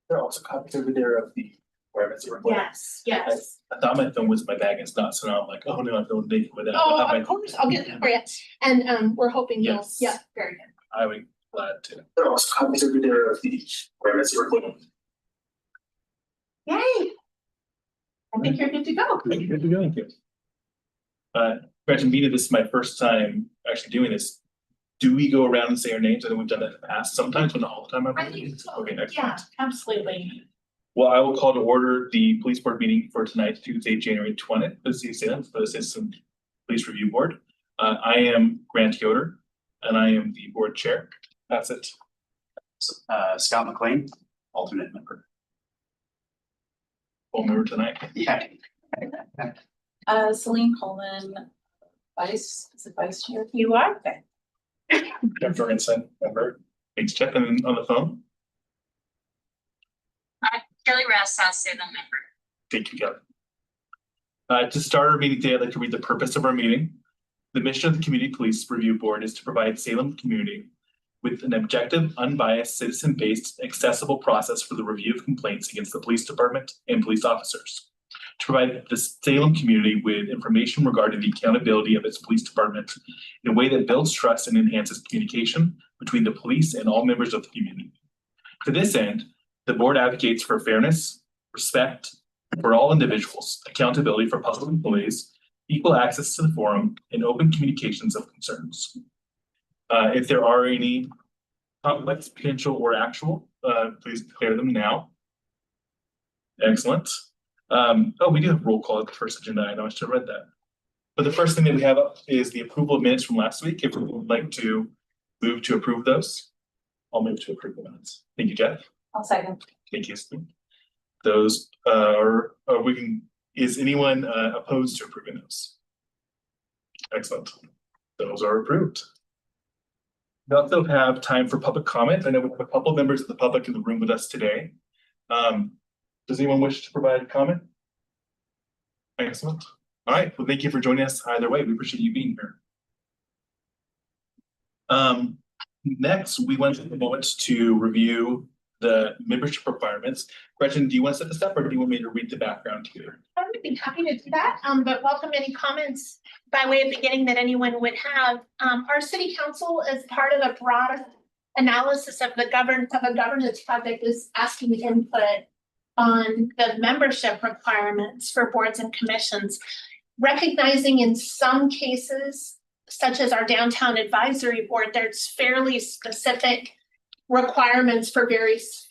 There are also copies over there of the requirements. Yes. I thought my phone was in my bag, it's not, so now I'm like, oh no, I'm feeling naked with that. Oh, of course, I'll get that for you. And we're hoping you'll, Yes. yeah, very good. I would be glad to. There are also copies over there of the requirements. Yay. I think you're good to go. Thank you. Gretchen, Vita, this is my first time actually doing this. Do we go around and say our names? I know we've done that in the past sometimes, but not all the time. I think so. Okay, excellent. Yeah, absolutely. Well, I will call to order the police board meeting for tonight, Tuesday, January 20th, for the City of Salem, for the Citizen Police Review Board. I am Grant Yoder, and I am the board chair. That's it. Scott McLean, alternate member. Full member tonight. Yeah. Celine Coleman, vice chair. You are good. Jeff Jorgensen, member. Thanks, Jeff, and on the phone. Kelly Rouse, South Salem member. Thank you, Kevin. To start our meeting today, I'd like to read the purpose of our meeting. The mission of the Community Police Review Board is to provide Salem community with an objective, unbiased, citizen-based, accessible process for the review of complaints against the police department and police officers. To provide the Salem community with information regarding the accountability of its police department in a way that builds trust and enhances communication between the police and all members of the community. To this end, the board advocates for fairness, respect for all individuals, accountability for public employees, equal access to the forum, and open communications of concerns. If there are any conflicts, potential or actual, please declare them now. Excellent. Oh, we do have roll call at the first agenda. I know I should have read that. But the first thing that we have up is the approval of minutes from last week. If we would like to move to approve those, I'll move to approve the minutes. Thank you, Jeff. I'll second. Thank you, Steve. Those is anyone opposed to approving those? Excellent. Those are approved. We also have time for public comment. I know we have a couple of members of the public in the room with us today. Does anyone wish to provide comment? Excellent. All right. Well, thank you for joining us either way. We appreciate you being here. Next, we want to take a moment to review the membership requirements. Gretchen, do you want to set this up or do you want me to read the background here? I would be happy to do that, but welcome any comments by way of beginning that anyone would have. Our city council, as part of a broader analysis of a governance project, is asking input on the membership requirements for boards and commissions, recognizing in some cases, such as our downtown advisory board, there's fairly specific requirements for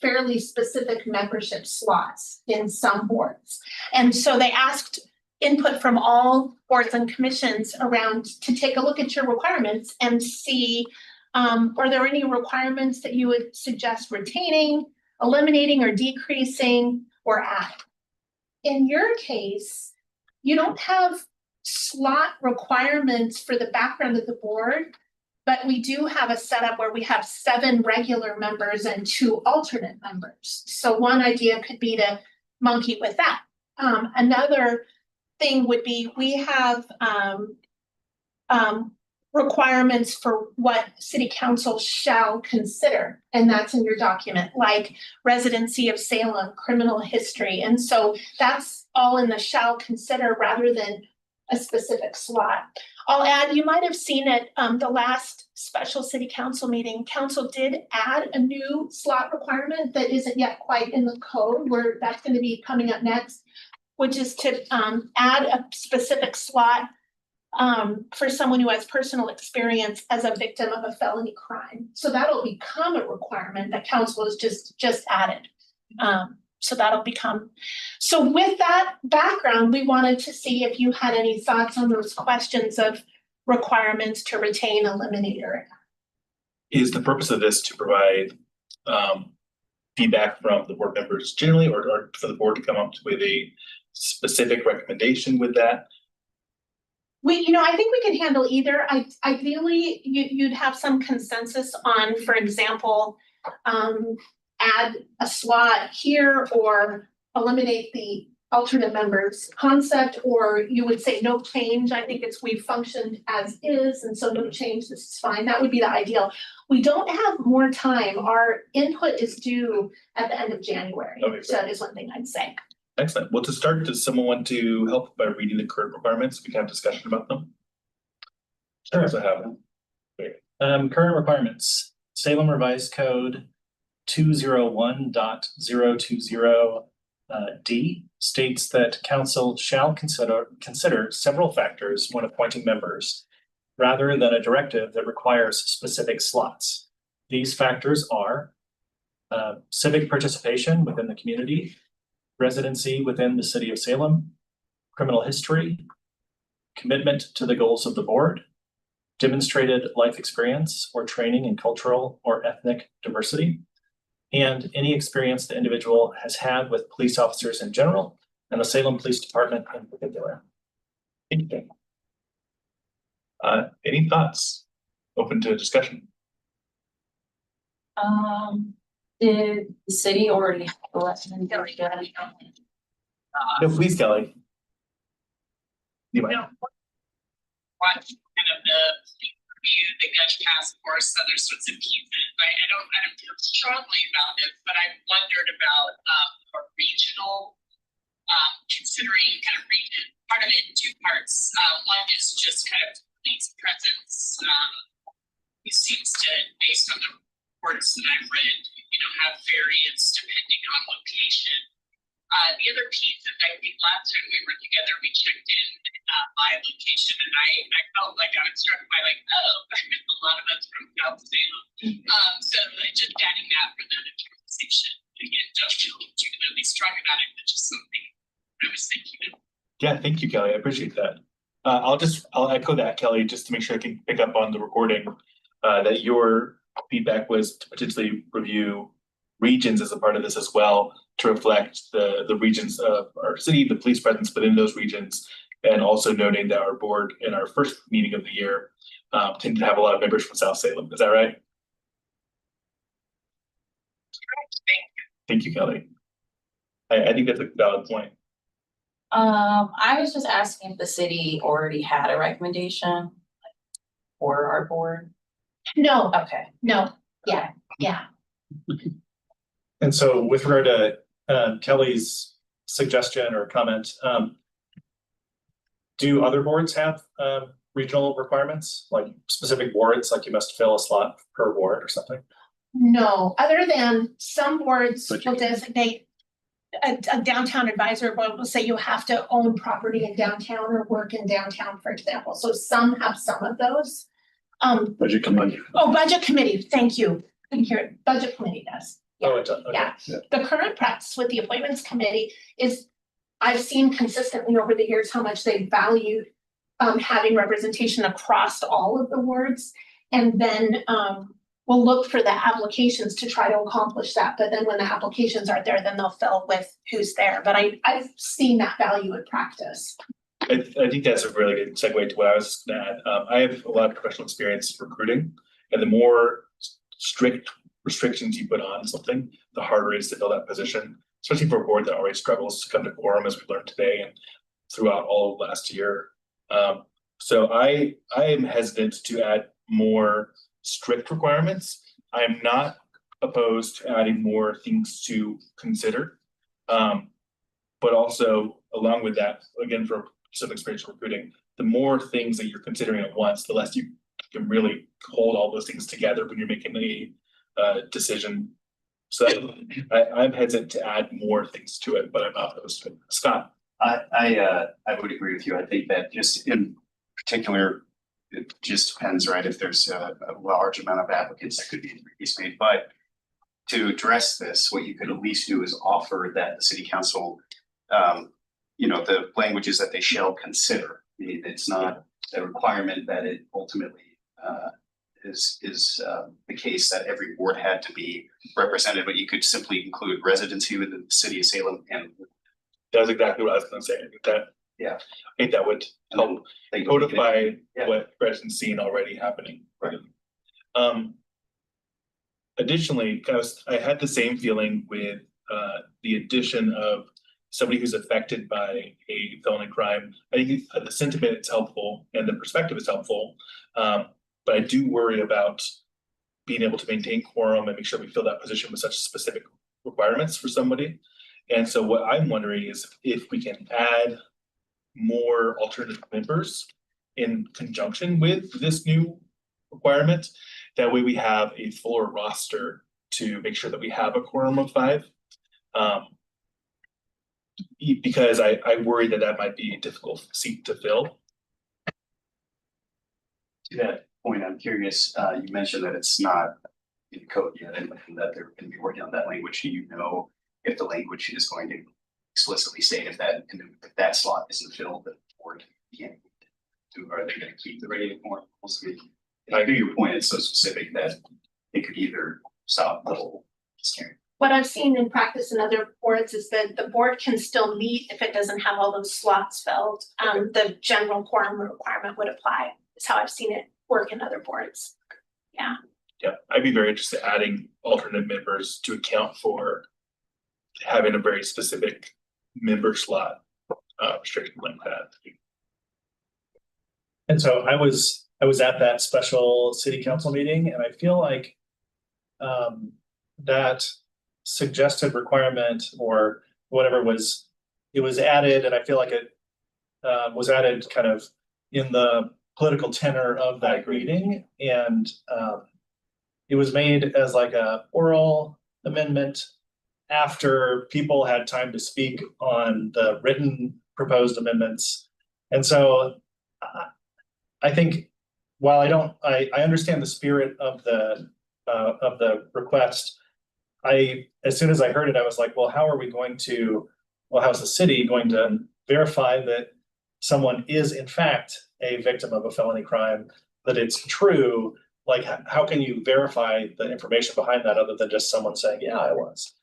fairly specific membership slots in some boards. And so they asked input from all boards and commissions around to take a look at your requirements and see, are there any requirements that you would suggest retaining, eliminating or decreasing or adding? In your case, you don't have slot requirements for the background of the board, but we do have a setup where we have 7 regular members and 2 alternate members. So one idea could be to monkey with that. Another thing would be we have requirements for what city council shall consider, and that's in your document, like residency of Salem, criminal history. And so that's all in the shall consider rather than a specific slot. I'll add, you might have seen it, the last special city council meeting, council did add a new slot requirement that isn't yet quite in the code, where that's going to be coming up next, which is to add a specific slot for someone who has personal experience as a victim of a felony crime. So that'll become a requirement that council has just added. So that'll become. So with that background, we wanted to see if you had any thoughts on those questions of requirements to retain, eliminate, or. Is the purpose of this to provide feedback from the board members generally, or for the board to come up with a specific recommendation with that? I think we can handle either. Ideally, you'd have some consensus on, for example, add a slot here or eliminate the alternate members concept, or you would say no change. I think it's we've functioned as is, and so no change, this is fine. That would be the ideal. We don't have more time. Our input is due at the end of January. Okay, So that is one thing I'd say. Excellent. Well, to start, does someone want to help by reading the current requirements? We can have discussion about them. Sure. So have them. Current requirements, Salem Revised Code 201.020 D states that council shall consider several factors when appointing members, rather than a directive that requires specific slots. These factors are civic participation within the community, residency within the city of Salem, criminal history, commitment to the goals of the board, demonstrated life experience or training in cultural or ethnic diversity, and any experience the individual has had with police officers in general and the Salem Police Department in particular. Thank you. Any thoughts? Open to discussion. Did the city already have a recommendation? No, please, Kelly. You might. Watch kind of the review, the gun task force, other sorts of pieces. I don't feel strongly about it, but I wondered about a regional, considering kind of region, part of it in two parts. One is just kind of police presence, who seems to, based on the reports that I've read, have variance depending on location. The other piece is, I think last time we were together, we checked in by location, and I felt like I was struck by like, oh, a lot of us from South Salem. So just adding that for the conversation. Again, don't feel particularly strong about it, but just something I was thinking of. Yeah, thank you, Kelly. I appreciate that. I'll echo that, Kelly, just to make sure I can pick up on the recording, that your feedback was to potentially review regions as a part of this as well, to reflect the regions of our city, the police presence within those regions, and also noting that our board in our first meeting of the year tended to have a lot of members from South Salem. Is that right? Thank you, Kelly. I think that's a valid point. I was just asking if the city already had a recommendation for our board. No, Okay. no, yeah. And so with regard to Kelly's suggestion or comment, do other boards have regional requirements, like specific wards, like you must fill a slot per ward or something? No, other than some boards But will designate a downtown advisor will say you have to own property in downtown or work in downtown, for example. So some have some of those. Budget committee. Oh, budget committee, thank you. Didn't hear it. Budget committee does. Oh, it does, okay. Yeah. The current practice with the appointments committee is, I've seen consistently over the years how much they valued having representation across all of the wards. And then we'll look for the applications to try to accomplish that. But then when the applications aren't there, then they'll fill with who's there. But I've seen that value in practice. I think that's a really good segue to what I was just gonna add. I have a lot of professional experience recruiting, and the more strict restrictions you put on something, the harder it is to fill that position, especially for a board that already struggles to come to quorum, as we learned today and throughout all of last year. So I am hesitant to add more strict requirements. I am not opposed to adding more things to consider. But also along with that, again, for some experience recruiting, the more things that you're considering at once, the less you can really hold all those things together when you're making a decision. So I'm hesitant to add more things to it, but I'm not opposed to it. Scott. I would agree with you. I think that just in particular, it just depends, right? If there's a large amount of applicants, that could be increased made. But to address this, what you could at least do is offer that the city council, the languages that they shall consider. It's not a requirement that it ultimately is the case that every board had to be represented, but you could simply include residency within the city of Salem. And That's exactly what I was gonna say. I think that would help codify what Brett's seen already happening. Right. Additionally, I had the same feeling with the addition of somebody who's affected by a felony crime, I think the sentiment is helpful and the perspective is helpful. But I do worry about being able to maintain quorum and make sure we fill that position with such specific requirements for somebody. And so what I'm wondering is if we can add more alternative members in conjunction with this new requirement. That way we have a fuller roster to make sure that we have a quorum of 5. Because I worry that might be a difficult seat to fill. To that point, I'm curious, you mentioned that it's not in code yet and that they're going to be working on that language. Do you know if the language is going to explicitly state if that slot isn't filled, the board can't? Are they going to keep the regular form? I hear your point. It's so specific that it could either stop the whole hearing. What I've seen in practice in other boards is that the board can still meet if it doesn't have all those slots filled. The general quorum requirement would apply. Is how I've seen it work in other boards. Yeah. Yeah, I'd be very interested in adding alternate members to account for having a very specific member slot restriction like that. And so I was at that special city council meeting, and I feel like that suggested requirement or whatever was added, and I feel like it was added kind of in the political tenor of that meeting, and it was made as like a oral amendment after people had time to speak on the written proposed amendments. And so I think while I understand the spirit of the request, as soon as I heard it, I was like, well, how's the city going to verify that someone is in fact a victim of a felony crime, that it's true? Like, how can you verify the information behind that other than just someone saying, yeah, I was?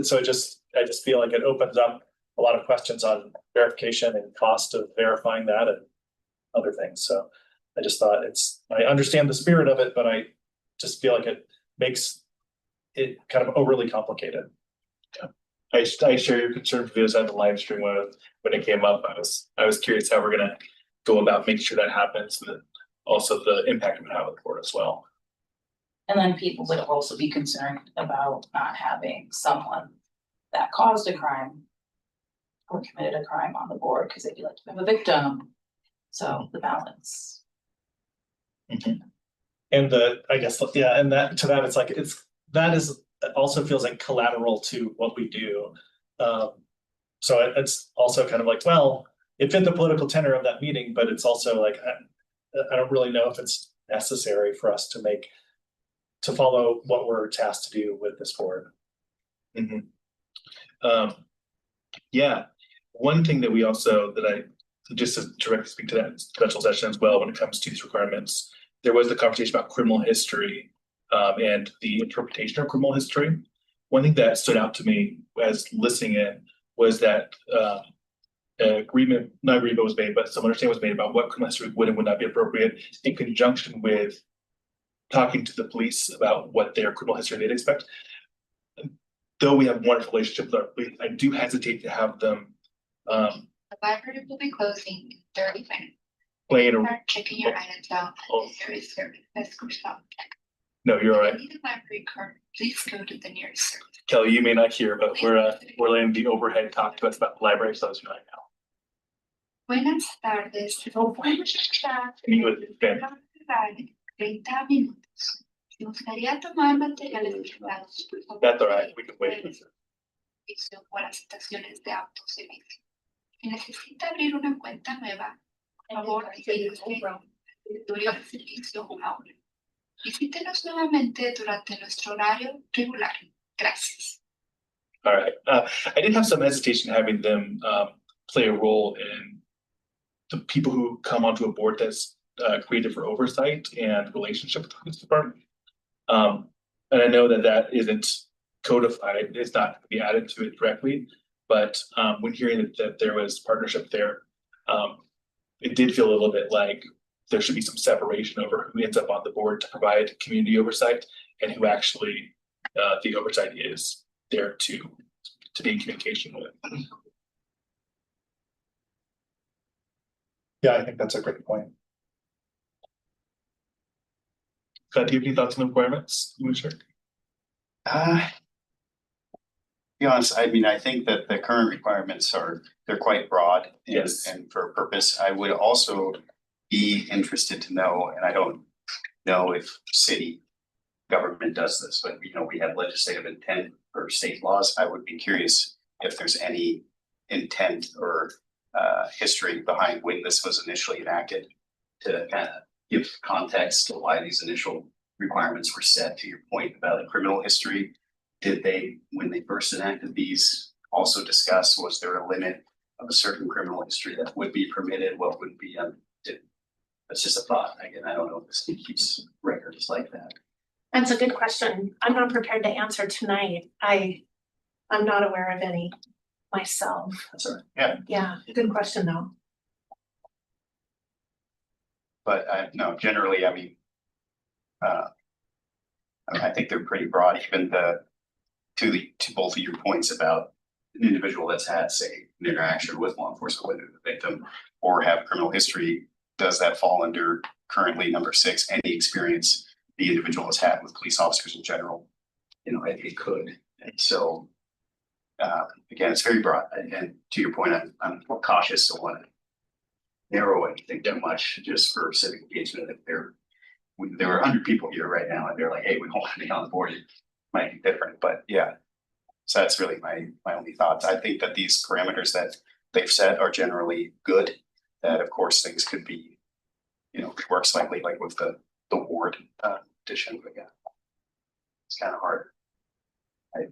So I just feel like it opens up a lot of questions on verification and cost of verifying that and other things. So I just thought I understand the spirit of it, but I just feel like it makes it kind of overly complicated. Yeah. I share your concern for this on the live stream when it came up. I was curious how we're gonna go about making sure that happens, and then also the impact it would have on the board as well. And then people would also be concerned about not having someone that caused a crime or committed a crime on the board, because they'd be like, you have a victim. So the balance. Mm-hmm. And it's like it also feels like collateral to what we do. So it's also kind of like, well, it fit the political tenor of that meeting, but it's also like, I don't really know if it's necessary for us to follow what we're tasked to do with this board. Mm-hmm. Yeah, one thing that we also, just to directly speak to that special session as well, when it comes to these requirements, there was the conversation about criminal history and the interpretation of criminal history. One thing that stood out to me as listening in was that not agreement was made, but some understanding was made about what criminal history would and would not be appropriate in conjunction with talking to the police about what their criminal history they'd expect. Though we have a wonderful relationship with our police, I do hesitate to have them the library will be closing in 30 minutes. playing or Start checking your items out. There is service. Let's go shop. no, you're all right. If you need a library card, please go to the nearest service. Kelly, you may not hear, but we're letting the overhead talk to us about the library service right now. Buenas tardes. Meet with Ben. 30 minutos. Si gustaría tomar materiales digitales, por favor, That's all right, we can wait. servicio o las estaciones de autoservicio. Si necesita abrir una cuenta nueva, por favor, dirige al directorio de servicio ahora. Visítenos nuevamente durante nuestro horario regular. Gracias. All right. I did have some hesitation having them play a role in the people who come onto a board that's created for oversight and relationship with the police department. And I know that isn't codified, it's not going to be added to it directly, but when hearing that there was partnership there, it did feel a little bit like there should be some separation over who ends up on the board to provide community oversight and who actually the oversight is there to to be in communication with. Yeah, I think that's a great point. Scott, do you have any thoughts on the requirements? You want to share? Be honest, I mean, I think that the current requirements they're quite broad. Yes. And for a purpose, I would also be interested to know, and I don't know if city government does this, but we have legislative intent for state laws. I would be curious if there's any intent or history behind when this was initially enacted to kind of give context to why these initial requirements were set. To your point about the criminal history, did they, when they first enacted these, also discuss, was there a limit of a certain criminal history that would be permitted, what would be that's just a thought. Again, I don't know if this keeps records like that. That's a good question. I'm not prepared to answer tonight. I'm not aware of any myself. That's all right. Yeah, Yeah, good question though. but no, generally, I mean, I think they're pretty broad, even to both of your points about an individual that's had, say, an interaction with law enforcement, whether the victim or have criminal history. Does that fall under currently number 6, any experience the individual has had with police officers in general? It could. And so, again, it's very broad. And to your point, I'm cautious to want to narrow anything too much just for civic engagement. If there were 100 people here right now and they're like, hey, we don't want to be on the board, it might be different. But yeah, so that's really my only thoughts. I think that these parameters that they've set are generally good. That of course things could be, work slightly like with the ward addition, but yeah, it's kind of hard. I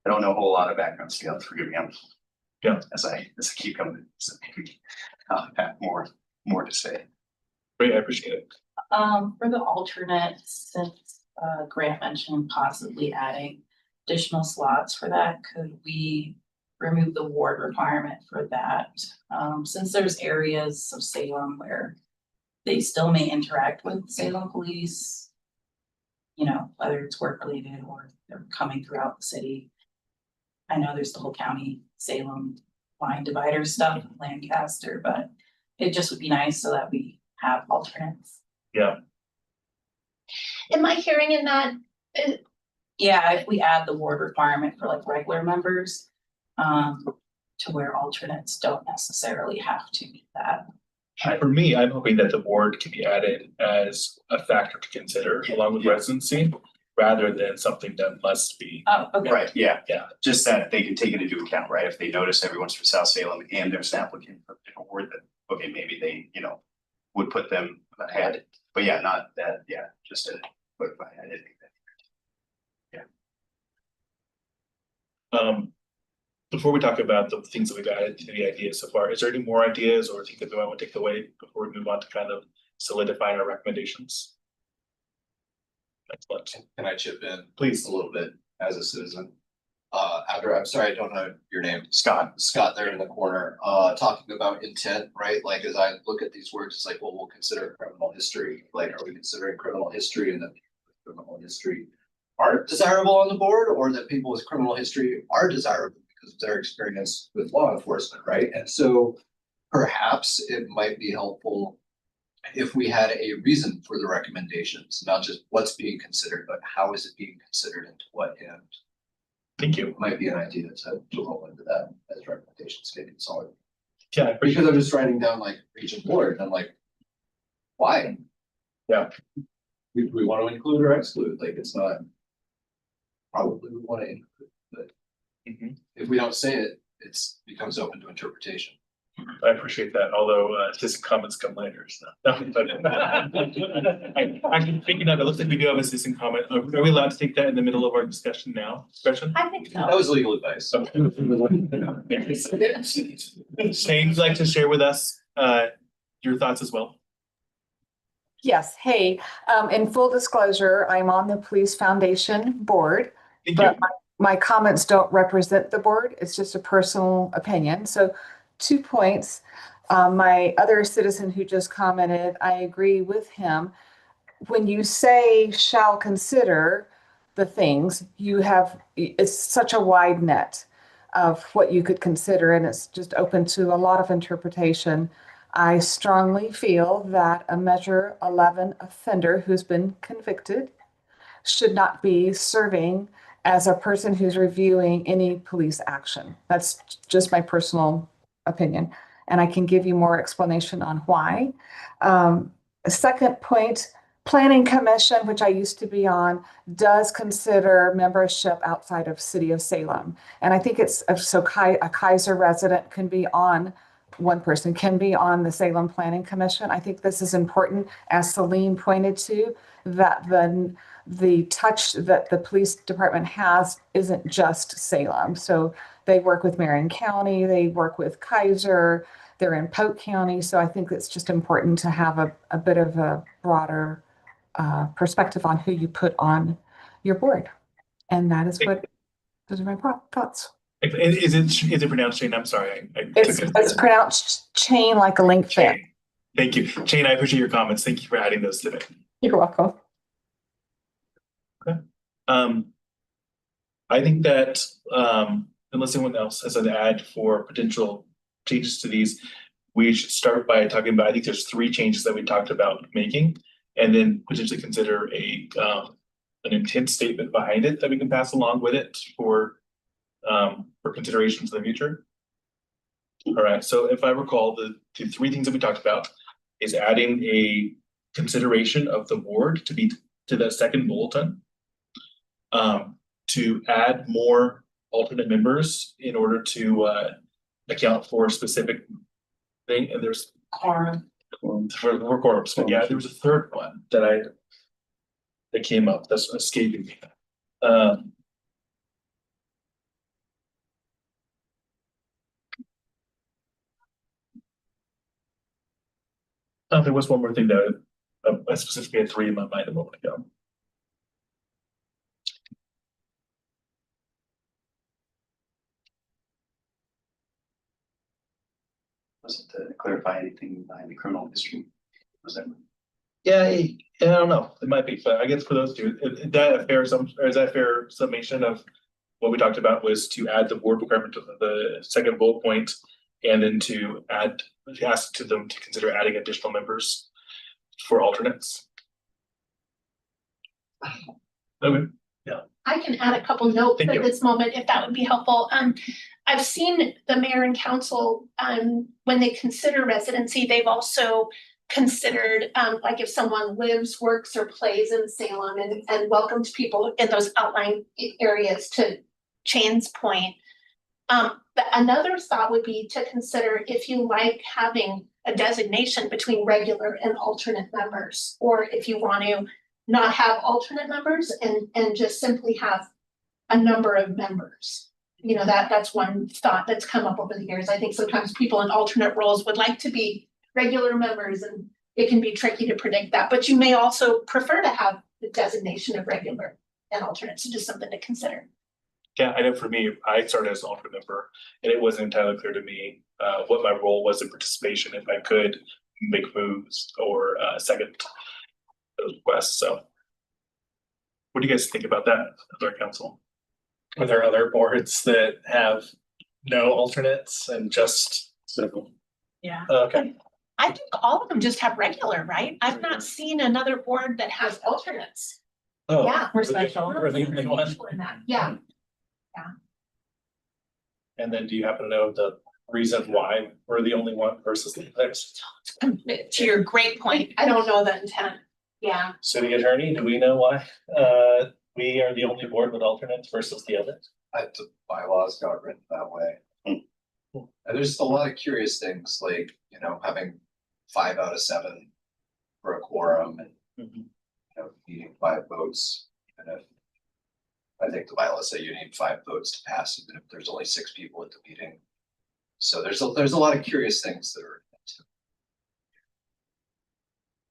don't know a whole lot of background skills. Forgive me. As I keep coming, so maybe I'll have more to say. Great, I appreciate it. For the alternates, since Grant mentioned possibly adding additional slots for that, could we remove the ward requirement for that? Since there's areas of Salem where they still may interact with Salem police, whether it's work related or they're coming throughout the city. I know there's the whole county Salem line divider stuff, Lancaster, but it just would be nice so that we have alternates. Yeah. Am I hearing in that? Yeah, if we add the ward requirement for like regular members, to where alternates don't necessarily have to meet that. For me, I'm hoping that the board can be added as a factor to consider along with residency, rather than something that must be. Oh, okay. Right, yeah. Yeah. Just that they can take it into account, right? If they notice everyone's from South Salem and there's an applicant for a ward, that, okay, maybe they, would put them ahead. But yeah, not that, yeah, just to clarify, I didn't think that. Before we talk about the things that we've added to the ideas so far, is there any more ideas or things that we want to take away before we move on to kind of solidifying our recommendations? Excellent. Can I chip in Please. a little bit as a citizen? I'm sorry, I don't know your name. Scott. Scott there in the corner, talking about intent, right? Like, as I look at these words, it's like, well, we'll consider criminal history. Like, are we considering criminal history and that criminal history aren't desirable on the board, or that people with criminal history are desirable because of their experience with law enforcement, right? And so perhaps it might be helpful if we had a reason for the recommendations, not just what's being considered, but how is it being considered and to what end. Thank you. Might be an idea to roll into that as recommendations get solid. Yeah, I appreciate Because I'm just writing down like region board and I'm like, why? Yeah. We want to include or exclude, like it's not. Probably we want to include, but if we don't say it, it's becomes open to interpretation. I appreciate that, although citizen comments come later, so. Actually, thinking that, it looks like we do have a citizen comment. Are we allowed to take that in the middle of our discussion now? Question? I think so. That was legal advice. Okay. Shane, would you like to share with us your thoughts as well? Yes, hey, in full disclosure, I'm on the Police Foundation board, Thank but you. my comments don't represent the board. It's just a personal opinion. So 2 points. My other citizen who just commented, I agree with him. When you say shall consider the things, it's such a wide net. of what you could consider, and it's just open to a lot of interpretation. I strongly feel that a Measure 11 offender who's been convicted should not be serving as a person who's reviewing any police action. That's just my personal opinion. And I can give you more explanation on why. A second point, Planning Commission, which I used to be on, does consider membership outside of City of Salem. And I think it's, so a Kaiser resident can be on, one person can be on the Salem Planning Commission. I think this is important, as Celine pointed to, that the touch that the police department has isn't just Salem. So they work with Marion County, they work with Kaiser, they're in Polk County. So I think it's just important to have a bit of a broader perspective on who you put on your board. And that is what, those are my thoughts. Is it pronounced Shane? I'm sorry. It's pronounced chain, like a link fan. Thank you. Shane, I appreciate your comments. Thank you for adding those today. You're welcome. Okay. I think that unless anyone else has an ad for potential changes to these, we should start by talking about, I think there's 3 changes that we talked about making, and then potentially consider an intent statement behind it that we can pass along with it for consideration for the future. All right, so if I recall, the 3 things that we talked about is adding a consideration of the board to be to the second bulletin, to add more alternate members in order to account for a specific thing, and there's Quorum. for quorums, but yeah, there was a third one that came up that's escaping me. There was one more thing that I specifically had 3 in my mind a moment ago. Was it to clarify anything behind the criminal history? Was that? Yeah, I don't know. It might be, but I guess for those 2, is that a fair summation of what we talked about, was to add the board requirement to the second bullet point, and then to ask to them to consider adding additional members for alternates. Okay. I can add a couple notes Thank at you. this moment, if that would be helpful. I've seen the mayor and council, when they consider residency, they've also considered, like if someone lives, works, or plays in Salem and welcomes people in those outlying areas, to Shane's point. But another thought would be to consider if you like having a designation between regular and alternate members, or if you want to not have alternate members and just simply have a number of members. You know, that's one thought that's come up over the years. I think sometimes people in alternate roles would like to be regular members, and it can be tricky to predict that, but you may also prefer to have the designation of regular and alternate, so just something to consider. Yeah, I know for me, I started as an alternate member, and it wasn't entirely clear to me what my role was in participation, if I could make moves or second those requests. So what do you guys think about that, other council? Are there other boards that have no alternates and just? Yeah. Okay. I think all of them just have regular, right? I've not seen another board that has alternates. Oh, Yeah. we're special. We're the only one. Yeah, And then do you happen to know the reason why we're the only one versus the others? to your great point, I don't know the intent. Yeah, City attorney, do we know why we are the only board with alternates versus the others? The bylaws got written that way. And there's a lot of curious things, like, you know, having 5 out of 7 for a quorum, and you know, needing 5 votes, even if I think the bylaws say you need 5 votes to pass, even if there's only 6 people at the meeting. So there's a lot of curious things that are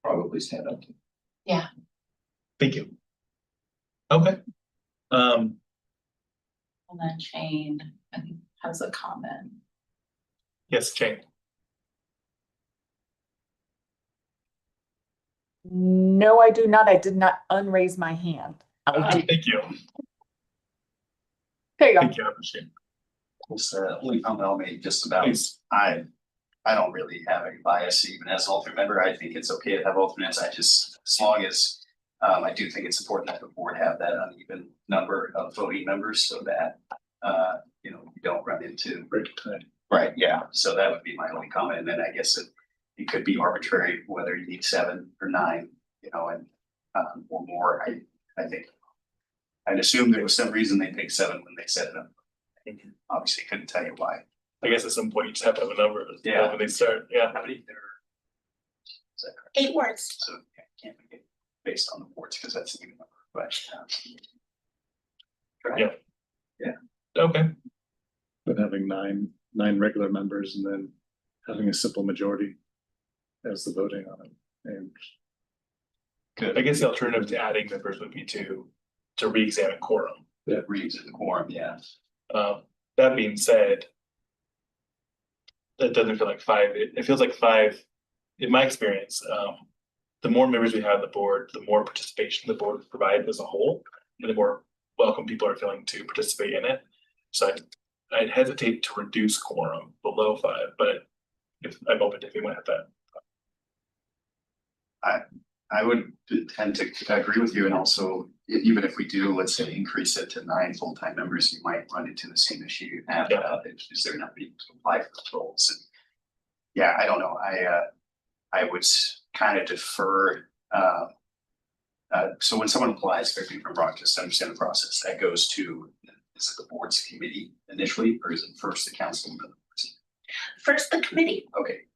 probably stand up to. Thank you. Okay. And then Shane, I think, has a comment. Yes, Jane. No, I do not. I did not unraise my hand. Thank you. There you go. Thank you. I appreciate it. only comment I'll make just about, Please. I don't really have any bias even as an alternate member. I think it's okay to have alternates. I just, as long as, I do think it's important that the board have that uneven number of voting members so that, you know, you don't run into. Right, yeah. So that would be my only comment. And then I guess it could be arbitrary whether you need 7 or 9, you know, and, or more. I think, I'd assume there was some reason they picked 7 when they set it up. Obviously couldn't tell you why. I guess at some point you just have to have a number. Yeah. When they start, yeah. How many there? Is that correct? 8 words. So yeah, can't be based on the boards because that's an even number, but. Yeah. Okay. But having nine regular members and then having a simple majority as the voting on it. And Good. I guess the alternative to adding members would be to re-examine quorum. That reads in the quorum, yeah. That being said, that doesn't feel like 5. It feels like 5, in my experience, the more members we have on the board, the more participation the board provides as a whole, and the more welcome people are feeling to participate in it. So I'd hesitate to reduce quorum below 5, but if I'm open to if you want to have that. I would tend to agree with you, and also even if we do, let's say, increase it to 9 full-time members, you might run into the same issue you have. Yeah. Is there not being to apply for the roles? And yeah, I don't know. I would kind of defer. So when someone applies for from Brock, just to understand the process, that goes to, is it the board's committee initially, or is it first the council? First, the committee. Okay,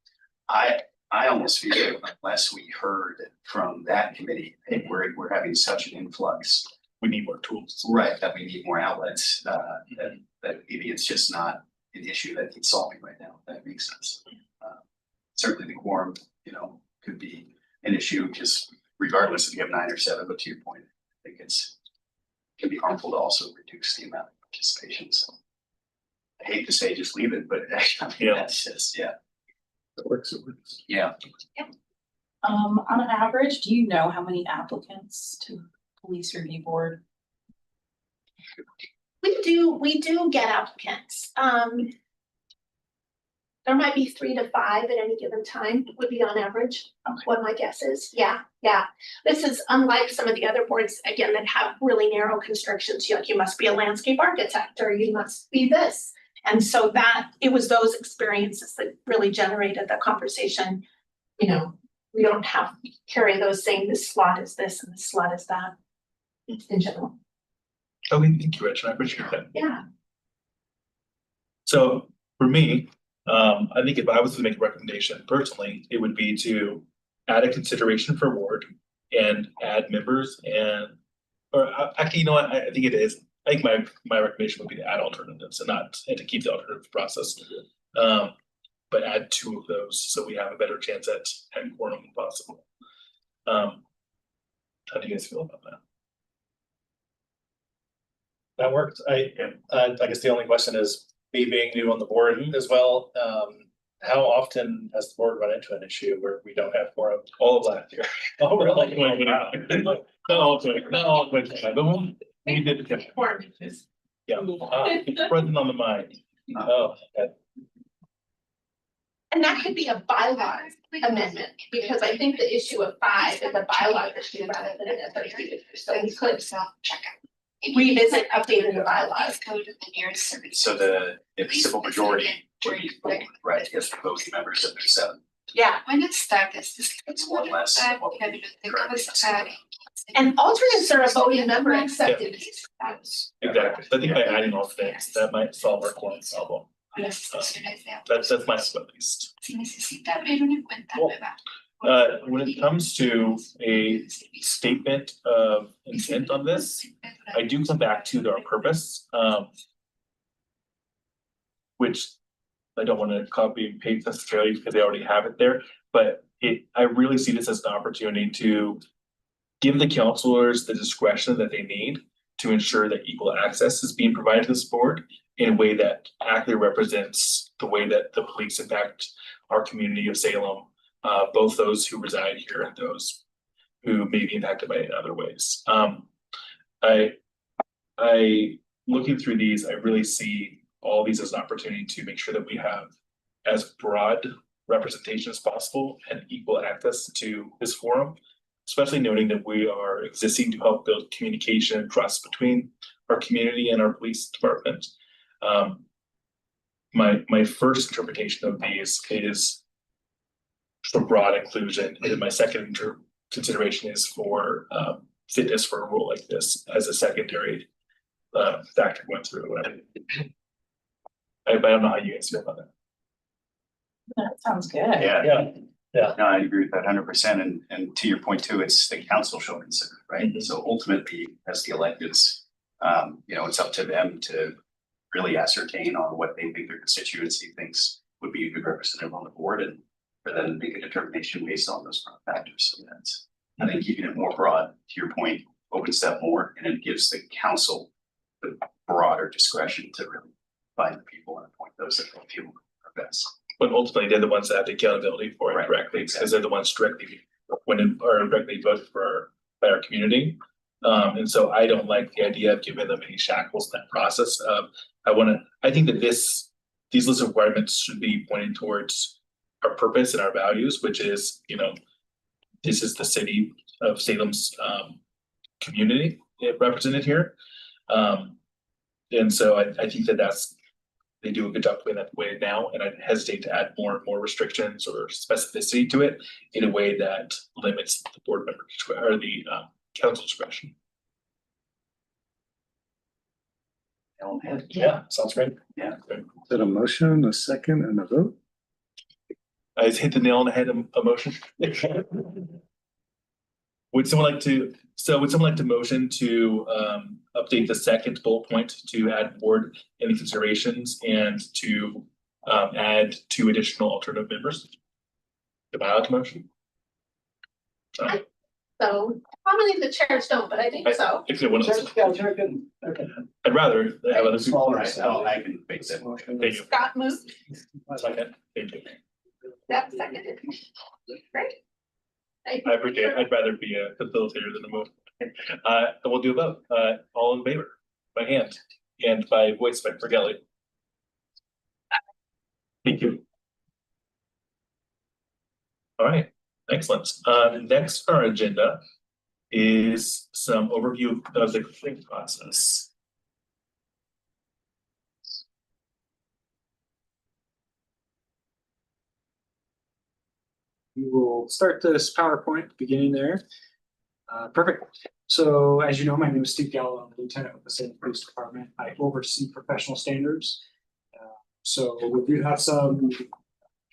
I almost feel unless we heard from that committee, hey, we're having such an influx. We need more tools. Right, that we need more outlets, that maybe it's just not an issue that needs solving right now. That makes sense. Certainly the quorum, you know, could be an issue just regardless if you have 9 or 7, but to your point, I think can be harmful to also reduce the amount of participation. So I hate to say just leave it, but I mean, that's just, yeah. it works. Yeah. On an average, do you know how many applicants to police review board? We do get applicants. There might be 3 to 5 at any given time, would be on average, what my guess is. Yeah. This is unlike some of the other boards, again, that have really narrow constrictions. You must be a landscape architect, or you must be this. And so it was those experiences that really generated the conversation. You know, we don't carry those saying this slot is this and this slot is that in general. Okay, thank you, Rich. I appreciate that. Yeah. So for me, I think if I was to make a recommendation personally, it would be to add a consideration for ward and add members actually, you know what, I think it is. I think my recommendation would be to add alternatives and to keep the alternative process. But add 2 of those so we have a better chance at having quorum if possible. How do you guys feel about that? That worked. I guess the only question is, me being new on the board as well, how often has the board run into an issue where we don't have quorum? All of last year. Oh, really? Not all 25, but we did. Yeah, it's present on the mind. Oh, okay. And that could be a bylaw amendment, because I think the issue of 5 is a bylaw issue rather than an authority issue. So we could Check out. revisit updating the bylaws. Go to the nearest service. So if simple majority would be full, right, if the voting members if there's 7. Yeah, Buenas tardes. It's one less. and alternates are a voting member accepted. Exactly. So I think by adding alternates, that might solve our quorum problem. That's my hope at least. Si necesita abrir una cuenta nueva. When it comes to a statement of intent on this, I do come back to our purpose, which I don't want to copy and paste necessarily because they already have it there, but I really see this as an opportunity to give the counselors the discretion that they need to ensure that equal access is being provided to this board in a way that accurately represents the way that the police impact our community of Salem, both those who reside here and those who may be impacted by it in other ways. I looking through these, I really see all these as an opportunity to make sure that we have as broad representation as possible and equal access to this forum, especially noting that we are existing to help build communication and trust between our community and our police department. My first interpretation of these is for broad inclusion, and my second consideration is for fitness for a rule like this as a secondary factor going through. I don't know how you guys feel about that. That sounds good. Yeah. Yeah. No, I agree with that 100%. And to your point too, it's the council shall consider, right? Mhm. So ultimately, as the electeds, it's up to them to really ascertain on what they think their constituency thinks would be a good representative on the board, and for them to make a determination based on those factors. So that's, I think, keeping it more broad, to your point, opens that more, and it gives the council the broader discretion to really find the people and appoint those that they feel are best. But ultimately, they're the ones that have the accountability for it Right, directly, because they're the ones directly directly voted for by our community. And so I don't like the idea of giving them any shackles in that process. I think that these lists of requirements should be pointing towards our purpose and our values, which is, this is the city of Salem's community represented here. And so I think that they do a good job doing that way now, and I hesitate to add more and more restrictions or specificity to it in a way that limits the board members or the council discretion. Yeah, sounds great. Yeah. Is that a motion, a second, and a vote? I just hit the nail on the head, a motion. Would someone like to motion to update the second bullet point to add board any considerations and to add 2 additional alternative members? Am I allowed to motion? So probably the chairs don't, but I think so. If you want to, Okay. I'd rather have other people. All right, so I can fix it. Thank you. Scott moved, Second. Thank you. that seconded. Great. Thank you. I appreciate it. I'd rather be a facilitator than a mover. And we'll do a vote. All in favor, by hand and by voice by Kelly. Thank you. All right, excellent. Next on our agenda is some overview of the complaint process. We will start this PowerPoint beginning there. Perfect. So as you know, my name is Steve Gallo. I'm the lieutenant with the Salem Police Department. I oversee professional standards. So we do have some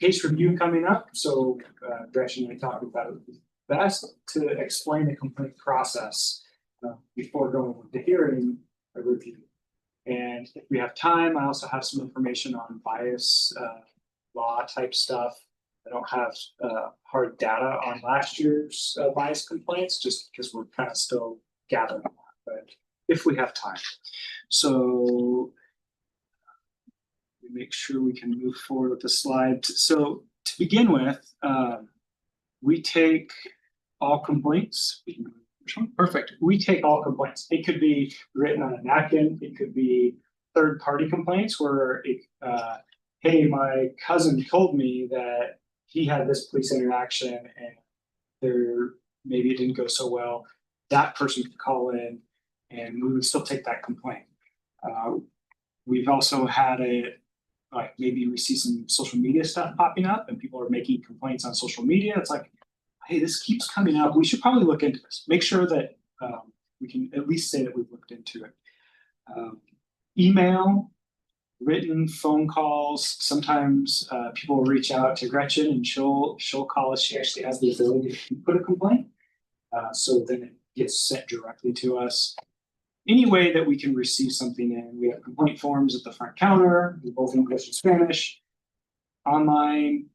case review coming up. So Gretchen and I talked about it. It's best to explain the complaint process before going into hearing a review. And if we have time, I also have some information on bias law type stuff. I don't have hard data on last year's bias complaints, just because we're kind of still gathering that, but if we have time. So we make sure we can move forward with the slide. So to begin with, we take all complaints. Perfect. We take all complaints. It could be written on a napkin. It could be third-party complaints where it, hey, my cousin told me that he had this police interaction and maybe it didn't go so well. That person could call in and we would still take that complaint. We've also had maybe we see some social media stuff popping up and people are making complaints on social media. It's like, hey, this keeps coming up. We should probably look into this. Make sure that we can at least say that we've looked into it. Email, written, phone calls. Sometimes people will reach out to Gretchen and she'll call us. She actually has the ability to put a complaint. So then it gets sent directly to us. Any way that we can receive something in. We have complaint forms at the front counter, both English and Spanish, online,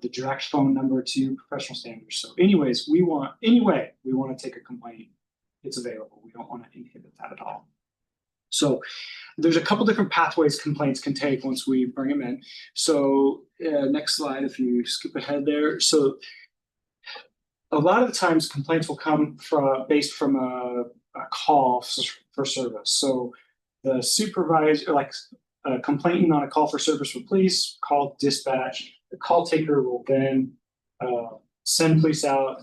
the direct phone number to professional standards. So any way we want to take a complaint, it's available. We don't want to inhibit that at all. So there's a couple different pathways complaints can take once we bring them in. So next slide, if you skip ahead there. So a lot of the times complaints will come based from a call for service. So the supervisor, like a complainant on a call for service for police, call dispatch. The call taker will then send police out.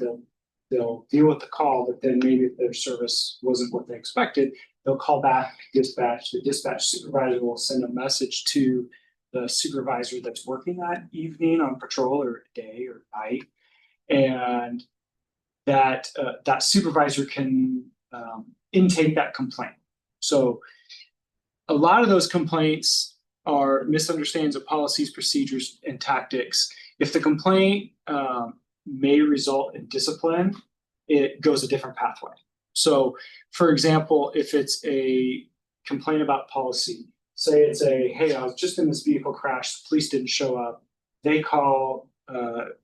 They'll deal with the call, but then maybe if their service wasn't what they expected, they'll call back dispatch. The dispatch supervisor will send a message to the supervisor that's working that evening on patrol or day or night, and that supervisor can intake that complaint. So a lot of those complaints are misunderstandings of policies, procedures, and tactics. If the complaint may result in discipline, it goes a different pathway. So, for example, if it's a complaint about policy, say it's hey, I was just in this vehicle crash, the police didn't show up. They call the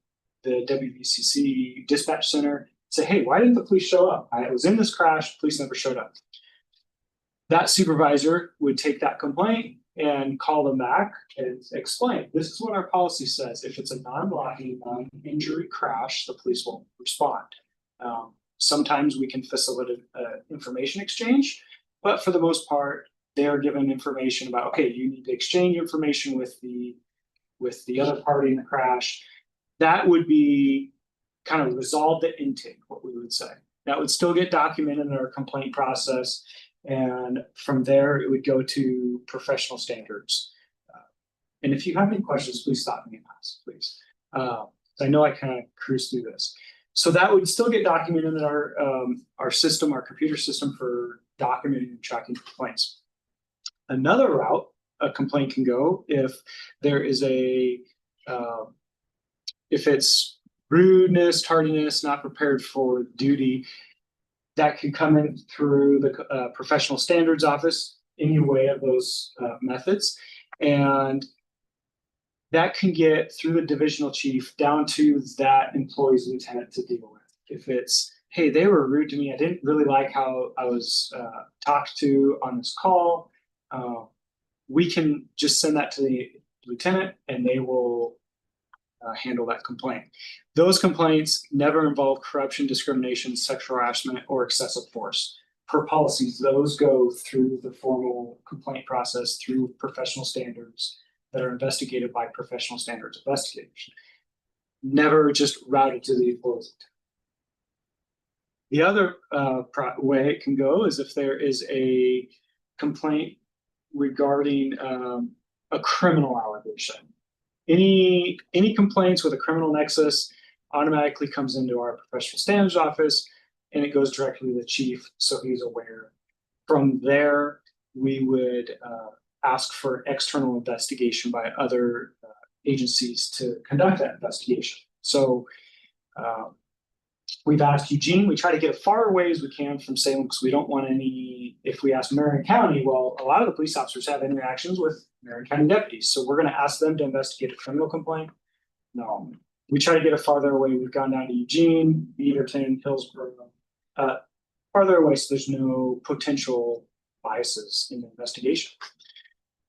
WVCC dispatch center, say, hey, why didn't the police show up? I was in this crash, police never showed up. That supervisor would take that complaint and call them back and explain, this is what our policy says. If it's a non-blocking, non-injury crash, the police won't respond. Sometimes we can facilitate information exchange, but for the most part, they are given information about, okay, you need to exchange information with the other party in the crash. That would be kind of resolve the intake, what we would say. That would still get documented in our complaint process. And from there, it would go to professional standards. And if you have any questions, please stop me and ask, please. I know I kind of cruised through this. So that would still get documented in our system, our computer system for documenting and tracking complaints. Another route a complaint can go if there is if it's rudeness, tardiness, not prepared for duty, that can come in through the professional standards office, any way of those methods. And that can get through the divisional chief down to that employee's lieutenant to deal with. If it's, hey, they were rude to me, I didn't really like how I was talked to on this call, we can just send that to the lieutenant and they will handle that complaint. Those complaints never involve corruption, discrimination, sexual harassment, or excessive force. Per policies, those go through the formal complaint process through professional standards that are investigated by professional standards investigators. Never just routed to the employees. The other way it can go is if there is a complaint regarding a criminal allegation. Any complaints with a criminal nexus automatically comes into our professional standards office and it goes directly to the chief, so he's aware. From there, we would ask for external investigation by other agencies to conduct that investigation. So we've asked Eugene, we try to get as far away as we can from Salem because we don't want any, if we ask Marion County, well, a lot of the police officers have interactions with Marion County deputies. So we're going to ask them to investigate a criminal complaint. No, we try to get it farther away. We've gone down to Eugene, Beaverton, Hillsborough, farther away so there's no potential biases in the investigation.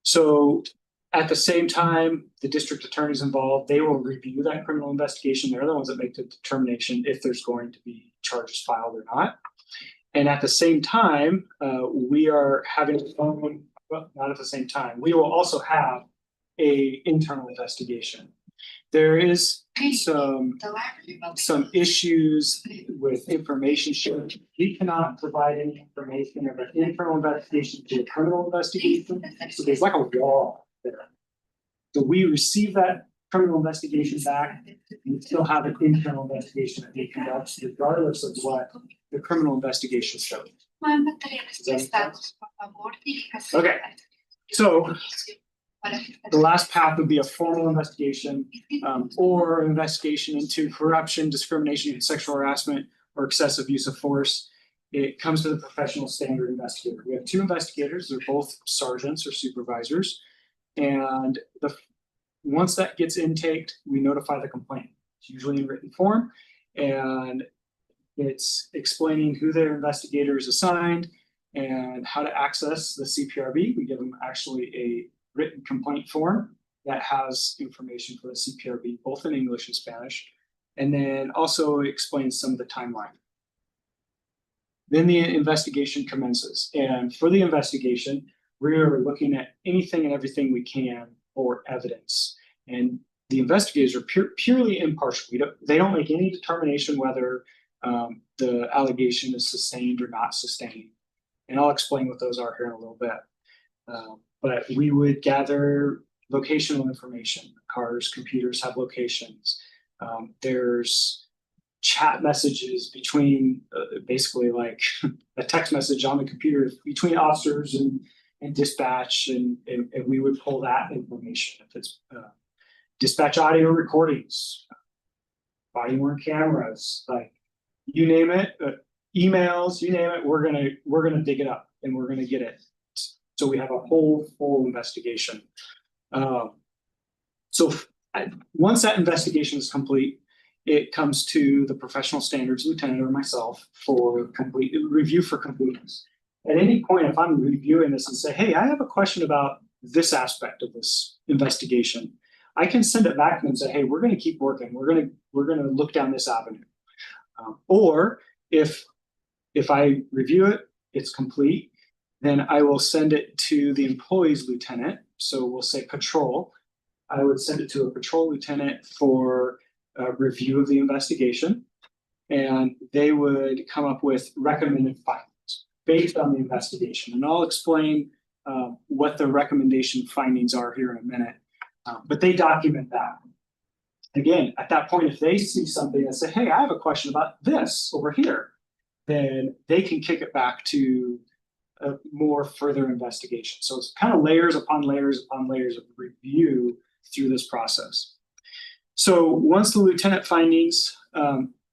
So at the same time, the district attorney's involved, they will review that criminal investigation. They're the ones that make the determination if there's going to be charges filed or not. And at the same time, we are having, well, not at the same time, we will also have a internal investigation. There is some issues with information sharing. We cannot provide any information of an internal investigation to a criminal investigation. So there's like a wall there. So we receive that criminal investigation back and still have an internal investigation that we conduct regardless of what the criminal investigation shows. Okay, so the last path would be a formal investigation or investigation into corruption, discrimination, sexual harassment, or excessive use of force. It comes to the professional standard investigator. We have two investigators, they're both sergeants or supervisors. And once that gets intaked, we notify the complainant. It's usually in written form, and it's explaining who their investigator is assigned and how to access the CPRB. We give them actually a written complaint form that has information for the CPRB, both in English and Spanish, and then also explains some of the timeline. Then the investigation commences, and for the investigation, We're looking at anything and everything we can for evidence. And the investigators are purely impartial. They don't make any determination whether the allegation is sustained or not sustained. And I'll explain what those are here in a little bit. But we would gather locational information. Cars, computers have locations. There's chat messages between basically like a text message on the computer between officers and dispatch, and we would pull that information. If it's dispatch audio recordings, body worn cameras, like you name it, emails, you name it, we're gonna dig it up and we're gonna get it. So we have a whole full investigation. Once that investigation is complete, it comes to the professional standards lieutenant or myself for complete review for completeness. At any point, if I'm reviewing this and say, hey, I have a question about this aspect of this investigation, I can send it back to them and say, hey, we're going to keep working. We're going to look down this avenue. Or if I review it, it's complete, then I will send it to the employee's lieutenant. So we'll say patrol. I would send it to a patrol lieutenant for a review of the investigation, and they would come up with recommended findings based on the investigation. And I'll explain what the recommendation findings are here in a minute, but they document that. Again, at that point, if they see something and say, hey, I have a question about this over here, then they can kick it back to a more further investigation. So it's kind of layers upon layers upon layers of review through this process. So once the lieutenant findings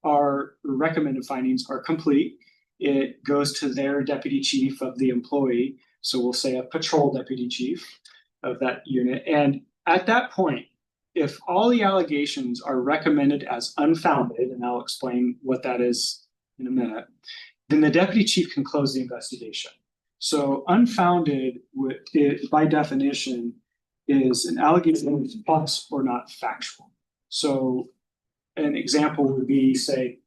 are recommended findings are complete, it goes to their deputy chief of the employee. So we'll say a patrol deputy chief of that unit. And at that point, if all the allegations are recommended as unfounded, and I'll explain what that is in a minute, then the deputy chief can close the investigation. So unfounded, by definition, is an allegation that is false or not factual. So an example would be, say,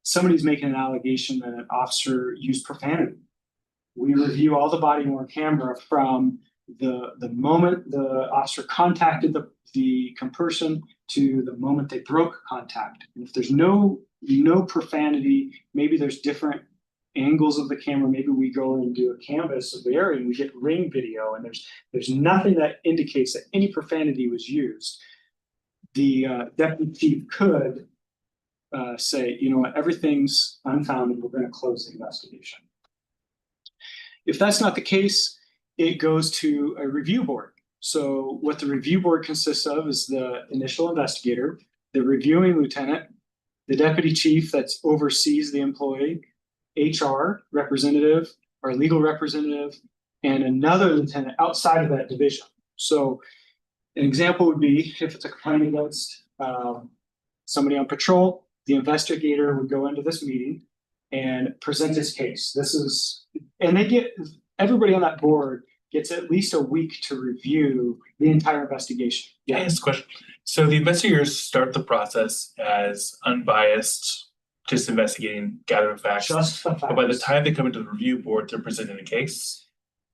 somebody's making an allegation that an officer used profanity. We review all the body worn camera from the moment the officer contacted the person to the moment they broke contact. And if there's no profanity, maybe there's different angles of the camera. Maybe we go and do a canvas of the area and we get ring video, and there's nothing that indicates that any profanity was used. The deputy chief could say, you know what, everything's unfounded, we're going to close the investigation. If that's not the case, it goes to a review board. So what the review board consists of is the initial investigator, the reviewing lieutenant, the deputy chief that oversees the employee, HR representative, our legal representative, and another lieutenant outside of that division. So an example would be if it's a complaint against somebody on patrol, the investigator would go into this meeting and present his case. Everybody on that board gets at least a week to review the entire investigation. Yeah, I ask a question. So the investigators start the process as unbiased, just investigating, gathering facts. Just the facts. But by the time they come into the review board, they're presenting a case.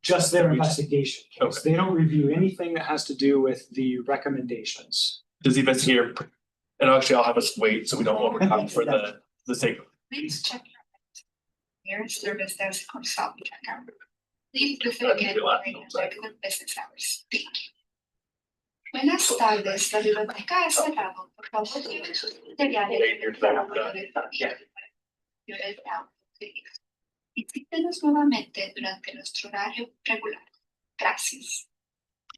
Just their investigation case. Okay. They don't review anything that has to do with the recommendations. Does the investigator, and actually I'll have us wait so we don't overcome for the sake of. Please check your service desk consultant. Please refer again during regular business hours. Thank you. Buenas tardes, la biblioteca ha cerrado. Por favor, lleve sus materiales. Visítenos nuevamente durante nuestro horario regular. Gracias.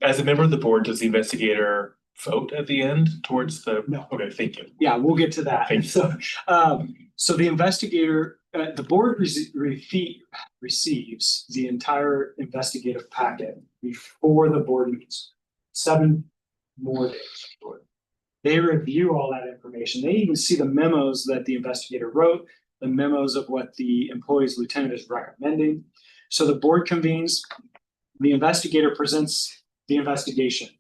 As a member of the board, does the investigator vote at the end towards the? No. Okay, thank you. Yeah, we'll get to that. Thank you. So the investigator, the board receives the entire investigative packet before the board meets. 7 more days. They review all that information. They even see the memos that the investigator wrote, the memos of what the employee's lieutenant is recommending. So the board convenes, the investigator presents the investigation.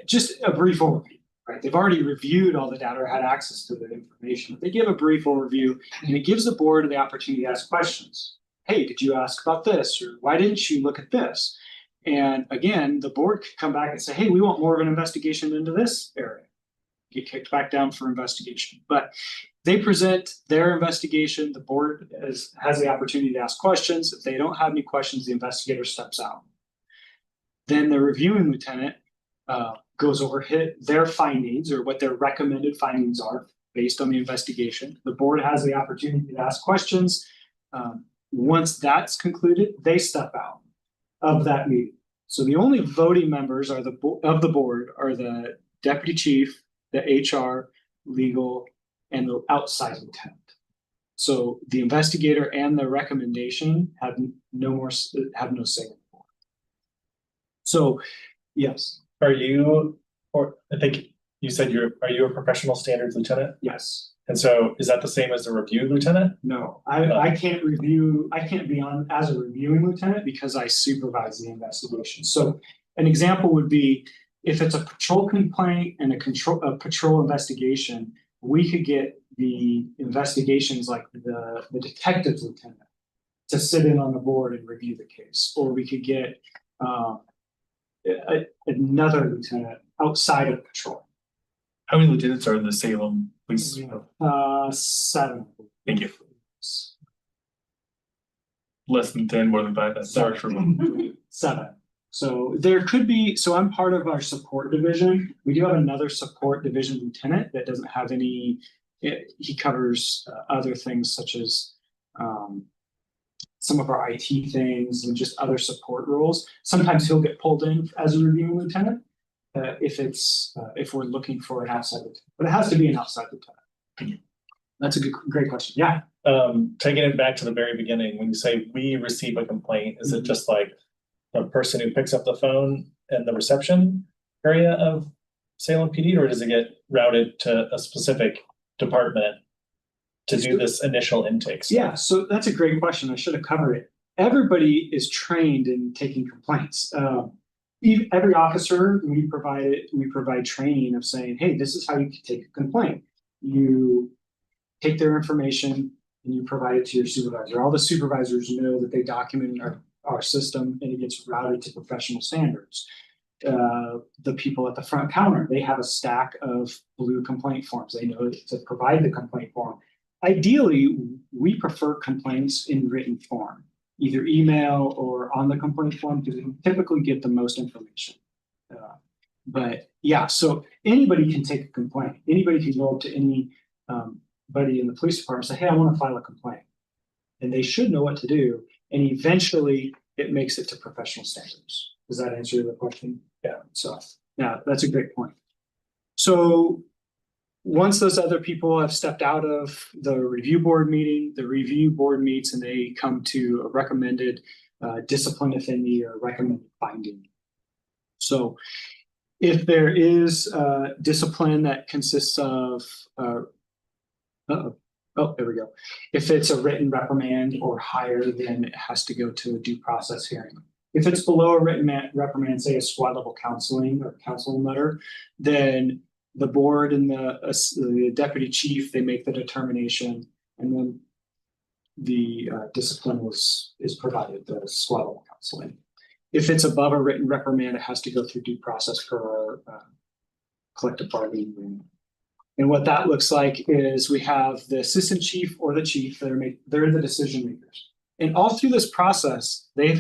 Just a brief overview, right? They've already reviewed all the data or had access to the information. They give a brief overview, and it gives the board the opportunity to ask questions. Hey, did you ask about this? Or why didn't you look at this? And again, the board could come back and say, hey, we want more of an investigation into this area. Get kicked back down for investigation, but they present their investigation. The board has the opportunity to ask questions. If they don't have any questions, the investigator steps out. Then the reviewing lieutenant goes over their findings or what their recommended findings are based on the investigation. The board has the opportunity to ask questions. Once that's concluded, they step out of that meeting. So the only voting members of the board are the deputy chief, the HR, legal, and the outside lieutenant. So the investigator and the recommendation have no say anymore. So, yes. Are you, or I think you said are you a professional standards lieutenant? Yes. And so is that the same as the review lieutenant? No, I can't be on as a reviewing lieutenant because I supervise the investigation. So an example would be if it's a patrol complaint and a patrol investigation, we could get the investigations like the detective lieutenant to sit in on the board and review the case, or we could get another lieutenant outside of patrol. How many lieutenants are in the Salem Police? 7. Thank you. Less than 10, more than 5. That's sorry for 7. So there could be, so I'm part of our support division. We do have another support division lieutenant that doesn't have any, he covers other things such as some of our IT things and just other support roles. Sometimes he'll get pulled in as a reviewing lieutenant if we're looking for an outside lieutenant, but it has to be an outside lieutenant. That's a great question. Yeah. Taking it back to the very beginning, when you say we receive a complaint, is it just like a person who picks up the phone in the reception area of Salem PD, or does it get routed to a specific department to do this initial intake? Yeah, so that's a great question. I should have covered it. Everybody is trained in taking complaints. Every officer, we provide training of saying, hey, this is how you can take a complaint. You take their information and you provide it to your supervisor. All the supervisors know that they document our system and it gets routed to professional standards. The people at the front counter, they have a stack of blue complaint forms. They know to provide the complaint form. Ideally, we prefer complaints in written form, either email or on the complaint form, because we typically get the most information. But yeah, so anybody can take a complaint. Anybody can go up to anybody in the police department and say, hey, I want to file a complaint. And they should know what to do. And eventually it makes it to professional standards. Does that answer the question? Yeah. So yeah, that's a great point. So once those other people have stepped out of the review board meeting, the review board meets and they come to a recommended discipline if any or recommended finding. So if there is discipline that consists of there we go. If it's a written reprimand or higher, then it has to go to a due process hearing. If it's below a written reprimand, say a squad level counseling or counseling letter, then the board and the deputy chief, they make the determination, and then the discipline is provided, the squad level counseling. If it's above a written reprimand, it has to go through due process for collective bargaining agreement. And what that looks like is we have the assistant chief or the chief, they're the decision makers. And all through this process, they're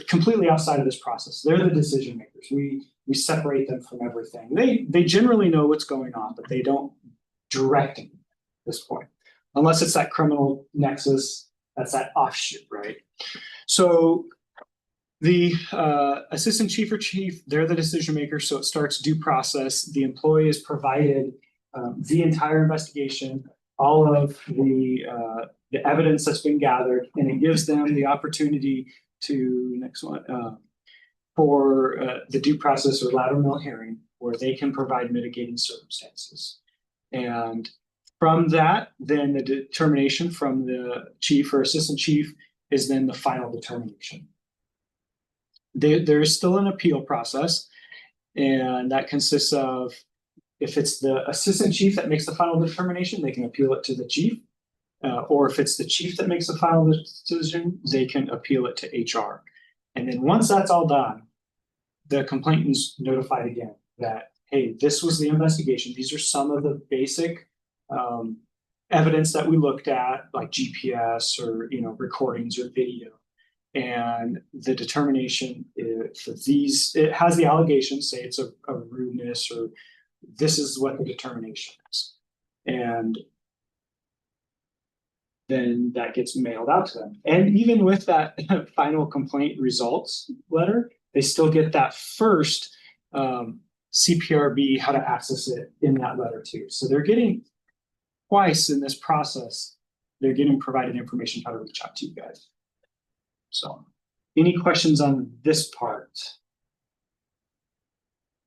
completely outside of this process. They're the decision makers. We separate them from everything. They generally know what's going on, but they don't direct them at this point. Unless it's that criminal nexus, that's that offshoot, right? So the assistant chief or chief, they're the decision maker, so it starts due process. The employee is provided the entire investigation, all of the evidence that's been gathered, and it gives them the opportunity to, next one, for the due process or lateral hearing, where they can provide mitigating circumstances. And from that, then the determination from the chief or assistant chief is then the final determination. There's still an appeal process, and that consists of, if it's the assistant chief that makes the final determination, they can appeal it to the chief. or if it's the chief that makes the final decision, they can appeal it to HR. And then once that's all done, the complainant's notified again that, hey, this was the investigation. These are some of the basic evidence that we looked at, like GPS or, recordings or video. And the determination for these, it has the allegation, say it's a rudeness, or this is what the determination is. And then that gets mailed out to them. And even with that final complaint results letter, they still get that first CPRB, how to access it in that letter too. So they're getting twice in this process, they're getting provided information how to reach out to you guys. So any questions on this part?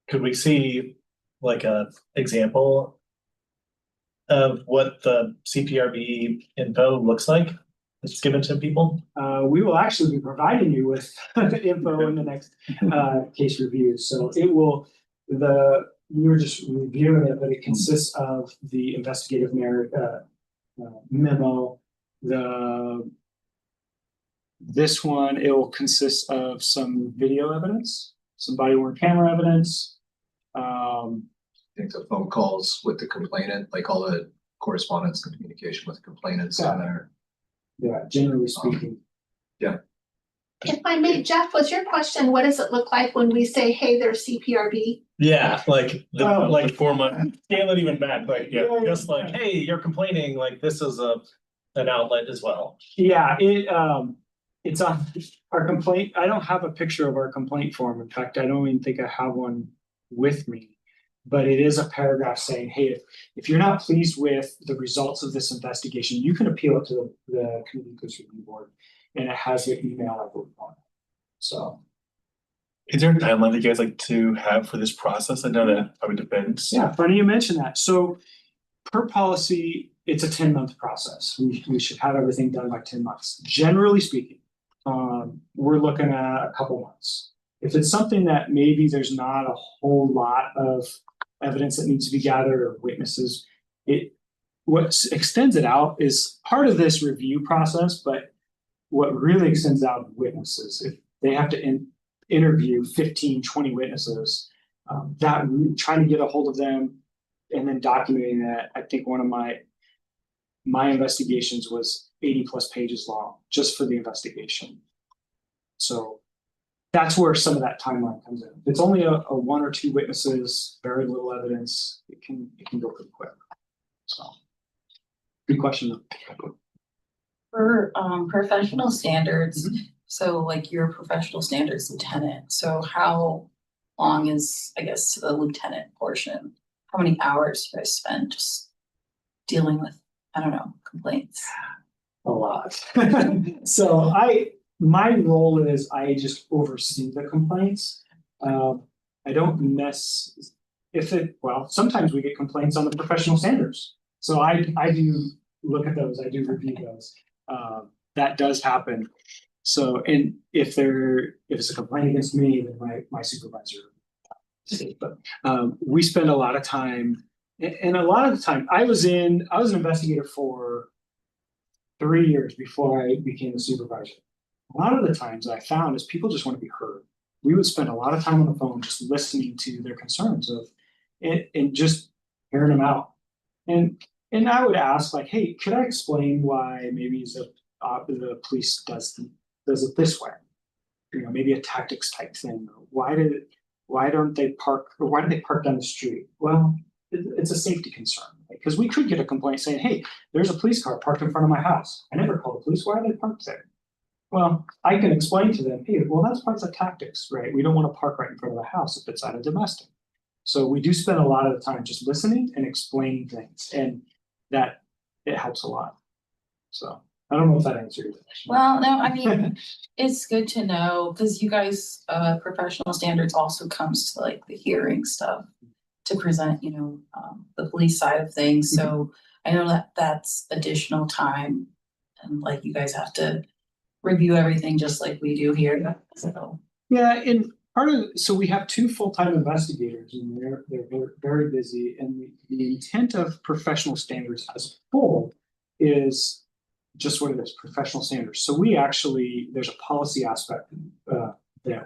Could we see like a example of what the CPRB info looks like that's given to people? We will actually be providing you with info in the next case review. So it will, we were just reviewing it, but it consists of the investigative memo, this one, it will consist of some video evidence, some body worn camera evidence. I think the phone calls with the complainant, like all the correspondence and communication with complainants in there. Yeah, generally speaking. If I may, Jeff, was your question, what does it look like when we say, hey, there's CPRB? Yeah, like the Oh. like 4 month, scale it even back, like, yeah, Yeah. just like, hey, you're complaining, like this is an outlet as well. Yeah, it's on our complaint. I don't have a picture of our complaint form. In fact, I don't even think I have one with me. But it is a paragraph saying, hey, if you're not pleased with the results of this investigation, you can appeal it to the Community Police Review Board. And it has your email, I believe, on it. So. Is there a timeline that you guys like to have for this process? I know that probably depends. Yeah, funny you mention that. So per policy, it's a 10-month process. We should have everything done by 10 months. Generally speaking, we're looking at a couple months. If it's something that maybe there's not a whole lot of evidence that needs to be gathered or witnesses, what extends it out is part of this review process, but what really extends out witnesses. If they have to interview 15, 20 witnesses, trying to get a hold of them and then documenting that, I think one of my investigations was 80+ pages long just for the investigation. So that's where some of that timeline comes in. If it's only a 1 or 2 witnesses, very little evidence, it can go pretty quick. So good question. For professional standards, so like your professional standards lieutenant, so how long is, I guess, to the lieutenant portion? How many hours do I spend just dealing with, I don't know, complaints? A lot. So my role is I just oversee the complaints. I don't sometimes we get complaints on the professional standards. So I do look at those, I do review those. That does happen. So, and if it's a complaint against me, then my supervisor. But we spend a lot of time, and a lot of the time I was an investigator for 3 years before I became a supervisor. A lot of the times I found is people just want to be heard. We would spend a lot of time on the phone just listening to their concerns and just hearing them out. And I would ask, like, hey, could I explain why maybe the police does it this way? Maybe a tactics type thing. Why don't they park, or why do they park down the street? Well, it's a safety concern, because we could get a complaint saying, hey, there's a police car parked in front of my house. I never called the police. Why are they parked there? Well, I can explain to them, hey, well, that's part of the tactics, right? We don't want to park right in front of the house if it's at a domestic. So we do spend a lot of the time just listening and explaining things, and that it helps a lot. So I don't know if that answered your question. Well, no, I mean, it's good to know, because you guys, professional standards also comes to like the hearing stuff to present, the police side of things. So I know that that's additional time, and like you guys have to review everything just like we do here. So yeah, and so we have 2 full-time investigators, and they're very, very busy. And the intent of professional standards as a whole is just what it is, professional standards. So we actually, there's a policy aspect that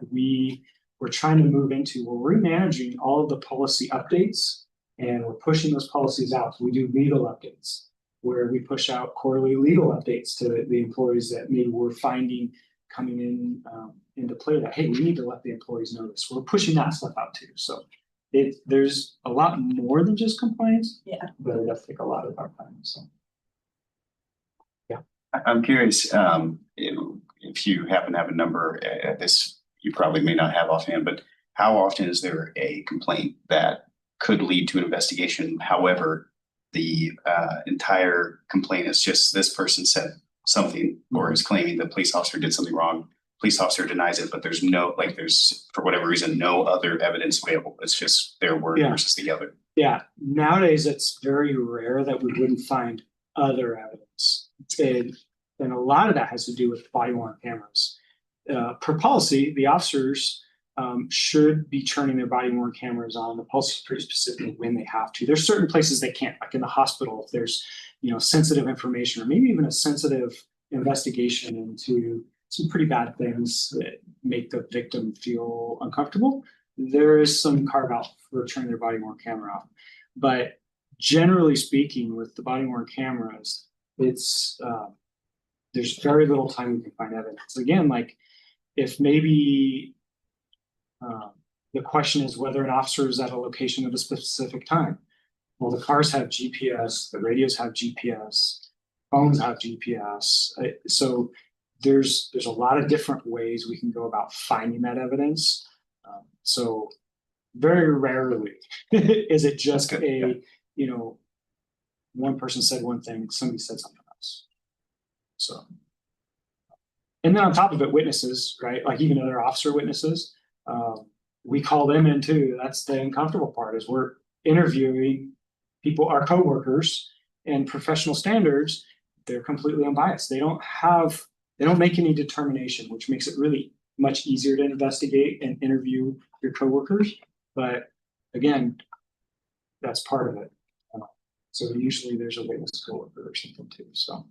we're trying to move into where we're managing all of the policy updates and we're pushing those policies out. So we do legal updates where we push out quarterly legal updates to the employees that maybe we're finding coming in into play that, hey, we need to let the employees know this. We're pushing that stuff out too. So there's a lot more than just compliance. Yeah. But it does take a lot of our time. So I'm curious, if you happen to have a number at this, you probably may not have offhand, but how often is there a complaint that could lead to an investigation? However, the entire complaint is just this person said something or is claiming the police officer did something wrong. Police officer denies it, but there's for whatever reason, no other evidence available. It's just their word versus the other. yeah, nowadays it's very rare that we wouldn't find other evidence. And a lot of that has to do with body worn cameras. Per policy, the officers should be turning their body worn cameras on. The policy is pretty specific when they have to. There's certain places they can't, like in the hospital, if there's sensitive information or maybe even a sensitive investigation into some pretty bad things that make the victim feel uncomfortable. There is some carve out for turning their body worn camera off. But generally speaking, with the body worn cameras, it's there's very little time we can find evidence. Again, like if maybe the question is whether an officer is at a location at a specific time. Well, the cars have GPS, the radios have GPS, phones have GPS. So there's a lot of different ways we can go about finding that evidence. So very rarely is it just one person said one thing, somebody said something else. So, and then on top of it, witnesses, right? Like even other officer witnesses, we call them in too. That's the uncomfortable part is we're interviewing people, our coworkers, and professional standards. They're completely unbiased. They don't make any determination, which makes it really much easier to investigate and interview your coworkers. But again, that's part of it. So usually there's a witness coworker or something too. So,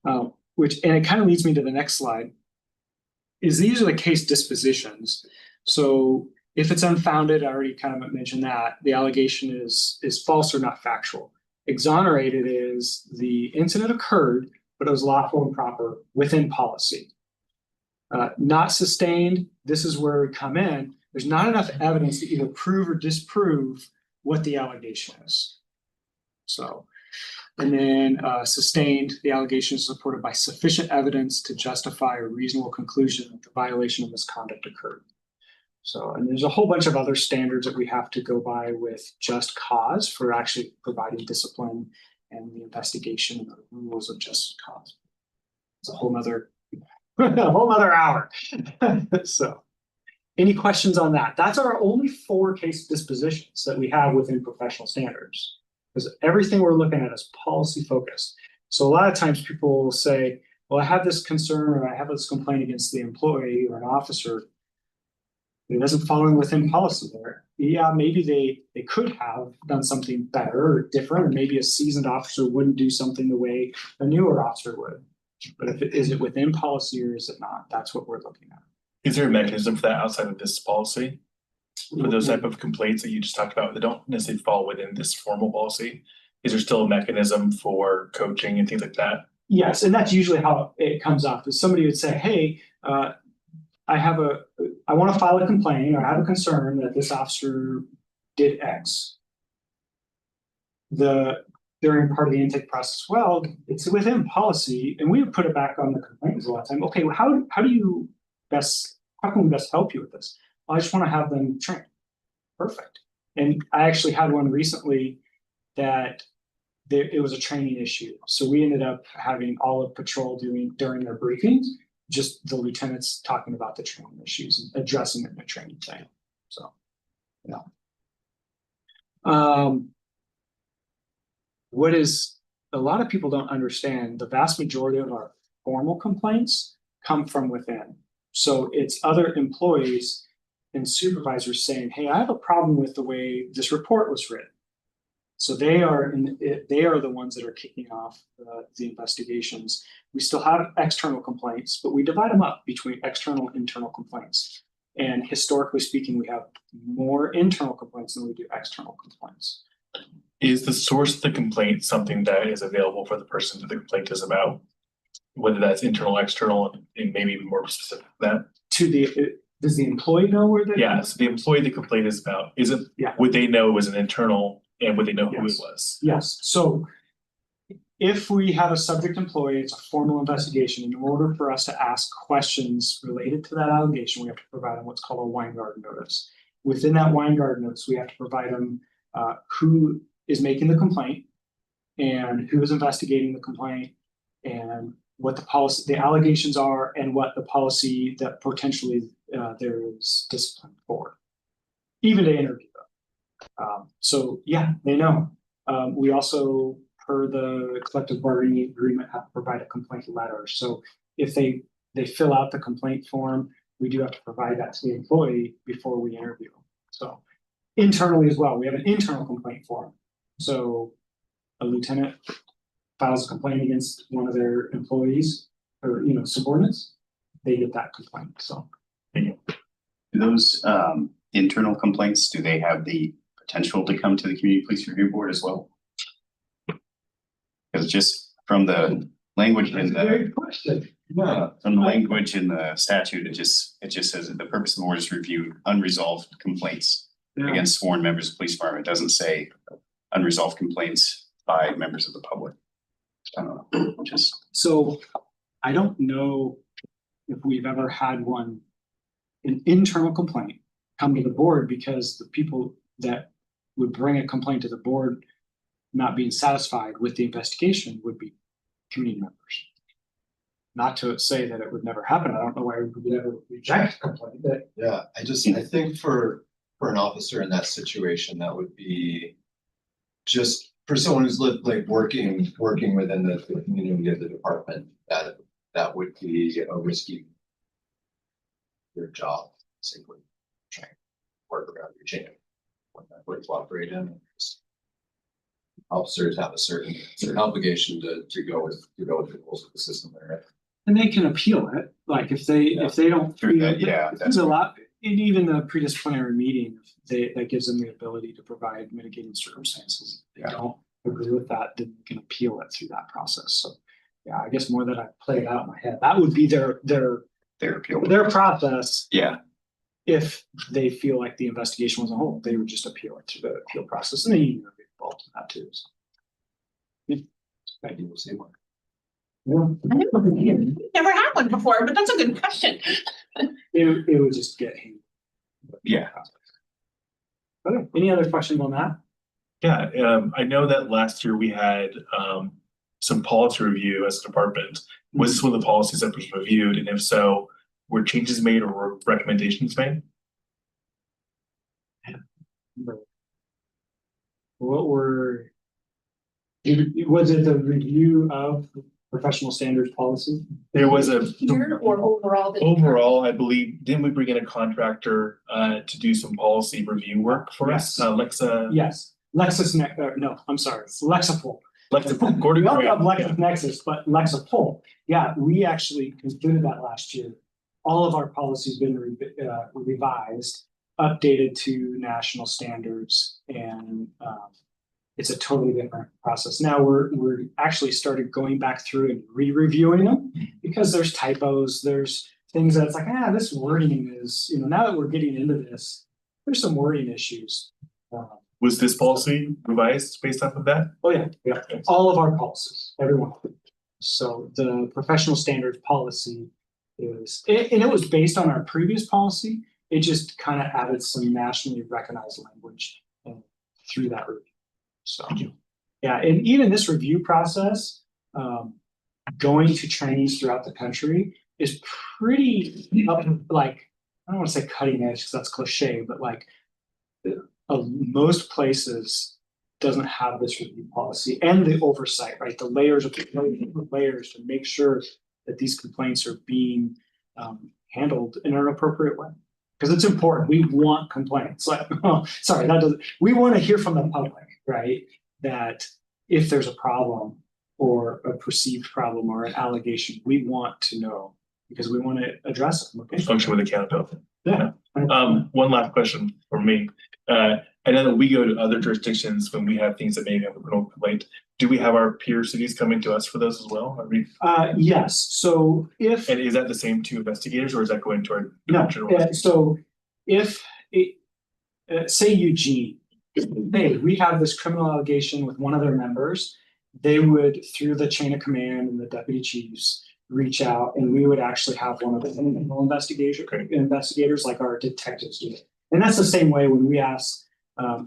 and it kind of leads me to the next slide. Is these are the case dispositions. So if it's unfounded, I already kind of mentioned that the allegation is false or not factual. Exonerated is the incident occurred, but it was lawful and proper within policy. Not sustained, this is where we come in. There's not enough evidence to either prove or disprove what the allegation is. So, and then sustained, the allegation is supported by sufficient evidence to justify a reasonable conclusion that the violation of misconduct occurred. So, and there's a whole bunch of other standards that we have to go by with just cause for actually providing discipline and the investigation and the rules of just cause. It's a whole nother hour. So, any questions on that? That's our only 4 case dispositions that we have within professional standards. Because everything we're looking at is policy focused. So a lot of times people will say, well, I have this concern or I have this complaint against the employee or an officer. It doesn't fall within policy there. Yeah, maybe they could have done something better or different, or maybe a seasoned officer wouldn't do something the way a newer officer would. But is it within policy or is it not? That's what we're looking at. Is there a mechanism for that outside of this policy? For those type of complaints that you just talked about that don't necessarily fall within this formal policy? Is there still a mechanism for coaching and things like that? Yes, and that's usually how it comes up. Is somebody would say, hey, I want to file a complaint or I have a concern that this officer did X. During part of the intake process, well, it's within policy, and we would put it back on the complainants a lot of time. Okay, well, how can we best help you with this? Well, I just want to have them trained. Perfect. And I actually had one recently that it was a training issue. So we ended up having all of patrol during their briefings, just the lieutenants talking about the training issues and addressing it in a training thing. So, yeah. What is a lot of people don't understand, the vast majority of our formal complaints come from within. So it's other employees and supervisors saying, hey, I have a problem with the way this report was written. So they are they are the ones that are kicking off the investigations. We still have external complaints, but we divide them up between external and internal complaints. And historically speaking, we have more internal complaints than we do external complaints. Is the source of the complaint something that is available for the person that the complaint is about? Whether that's internal, external, and maybe even more specific than that? Does the employee know where they? Yeah, so the employee the complaint is about, is it, Yeah. would they know it was an internal and would they know who it Yes. was? Yes, so if we have a subject employee, it's a formal investigation. In order for us to ask questions related to that allegation, we have to provide them what's called a Weingarten notice. Within that Weingarten notice, we have to provide them who is making the complaint and who is investigating the complaint and what the policy, the allegations are, and what the policy that potentially there is discipline for, even to interview them. So yeah, they know. We also, per the collective bargaining agreement, have to provide a complaint letter. So if they fill out the complaint form, we do have to provide that to the employee before we interview them. So internally as well, we have an internal complaint form. So a lieutenant files a complaint against one of their employees or, subordinates, they get that complaint. So. Do those internal complaints, do they have the potential to come to the Community Police Review Board as well? Because just from the language in the question. from the language in the statute, it just says that the purpose of the board is to review unresolved complaints against sworn members of the police department. It doesn't say unresolved complaints by members of the public. I don't know, just. So I don't know if we've ever had an internal complaint come to the board because the people that would bring a complaint to the board not being satisfied with the investigation would be community members. Not to say that it would never happen. I don't know why we would ever reject a complaint, but Yeah, I think for an officer in that situation, that would be just for someone who's working within the community of the department, that would be a risky your job, simply trying to work around your chain. When that would cooperate in. Officers have a certain obligation to go with the rules of the system there. and they can appeal it, like if they don't. True that, yeah, There's a lot, and even the pre-disciplinary meeting, that gives them the ability to provide mitigating circumstances. If they don't agree with that, then they can appeal it through that process. So, yeah, I guess more that I played out in my head, that would be their appeal. process. Yeah, If they feel like the investigation was a whole, they would just appeal it through the appeal process, and the union would be involved in that too. So. Maybe we'll see one. Yeah. Never had one before, but that's a good question. It would just get him. yeah. Okay, any other questions on that? Yeah, I know that last year we had some policy review as a department. Was this one of the policies that was reviewed? And if so, were changes made or were recommendations made? What were, was it the review of professional standards policy? There was a Here or overall? overall, I believe, didn't we bring in a contractor to do some policy review work for us? Yes. Lexa, Yes, no, I'm sorry, Lexapol. Gordon. We all Graham, have yeah. LexisNexis, but Lexapol, yeah, we actually concluded that last year. All of our policies been revised, updated to national standards, and it's a totally different process. Now we're actually started going back through and re-reviewing them because there's typos, there's things that's like, this wording is, now that we're getting into this, there's some wording issues. Was this policy revised based off of that? Oh, yeah, all of our policies, every one of them. So the professional standards policy is, and it was based on our previous policy. It just kind of added some nationally recognized language through that review. So, yeah, and even this review process, going to trainings throughout the country is pretty like, I don't want to say cutting edge because that's cliche, but like most places doesn't have this review policy and the oversight, right? The layers of layers to make sure that these complaints are being handled in an appropriate way. Because it's important. We want complaints. Like, we want to hear from the public, right? that if there's a problem or a perceived problem or an allegation, we want to know because we want to address it. Okay. Function with accountability. Yeah. One last question for me. I know that we go to other jurisdictions when we have things that maybe have a criminal complaint. Do we have our peer cities coming to us for those as well? I mean, Yes, so if. and is that the same two investigators or is that going to our? No, general- so if say Eugene, hey, we have this criminal allegation with one of their members, they would, through the chain of command and the deputy chiefs, reach out and we would actually have one of the criminal investigators like our detectives do. And that's the same way when we ask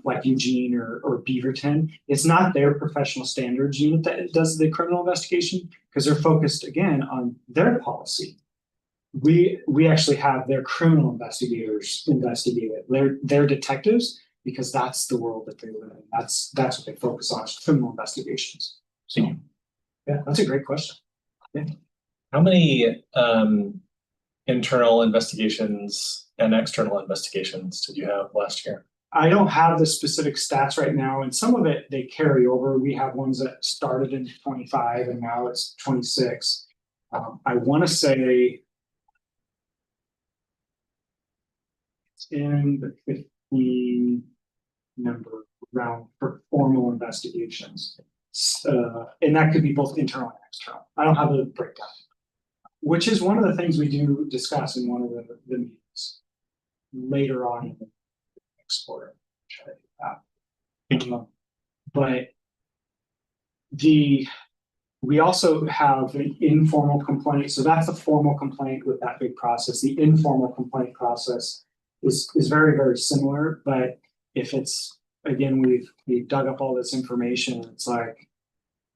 like Eugene or Beaverton, it's not their professional standards unit that does the criminal investigation because they're focused again on their policy. We actually have their criminal investigators investigate it. They're detectives because that's the world that they live in. That's what they focus on is criminal investigations. So yeah, that's a great question. Yeah. How many internal investigations and external investigations did you have last year? I don't have the specific stats right now, and some of it they carry over. We have ones that started in 25 and now it's 26. I want to say it's in the 15 number round for formal investigations. And that could be both internal and external. I don't have the breakdown, which is one of the things we do discuss in one of the meetings later on in the next quarter. But we also have an informal complaint. So that's a formal complaint with that big process. The informal complaint process is very, very similar. But if it's, again, we've dug up all this information, it's like,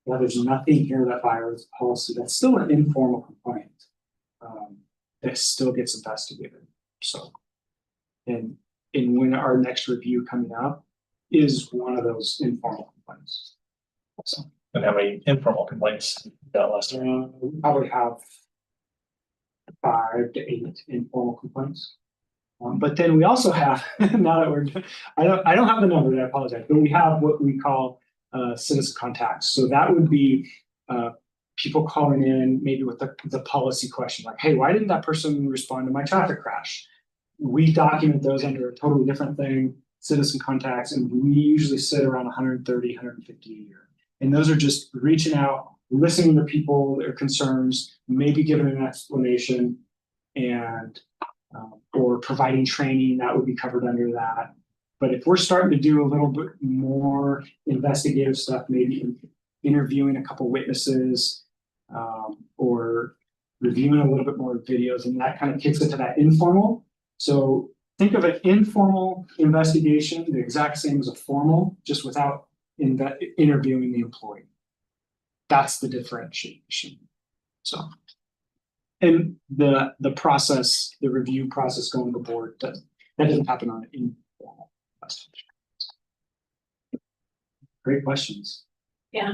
well, there's nothing here that violates policy. That's still an informal complaint that still gets investigated. So, and when our next review coming up is one of those informal complaints. So, And how many informal complaints you got last year? we probably have 5 to 8 informal complaints. But then we also have, now that I don't have the number, I apologize, but we have what we call citizen contacts. So that would be people calling in maybe with the policy question, like, hey, why didn't that person respond to my traffic crash? We document those under a totally different thing, citizen contacts, and we usually sit around 130, 150 a year. And those are just reaching out, listening to people, their concerns, maybe giving an explanation, and or providing training, that would be covered under that. But if we're starting to do a little bit more investigative stuff, maybe interviewing a couple witnesses, or reviewing a little bit more videos, and that kind of kicks it to that informal. So think of an informal investigation, the exact same as a formal, just without interviewing the employee. That's the differentiation. So, and the process, the review process going to the board, that doesn't happen on an informal investigation. Great questions. Yeah.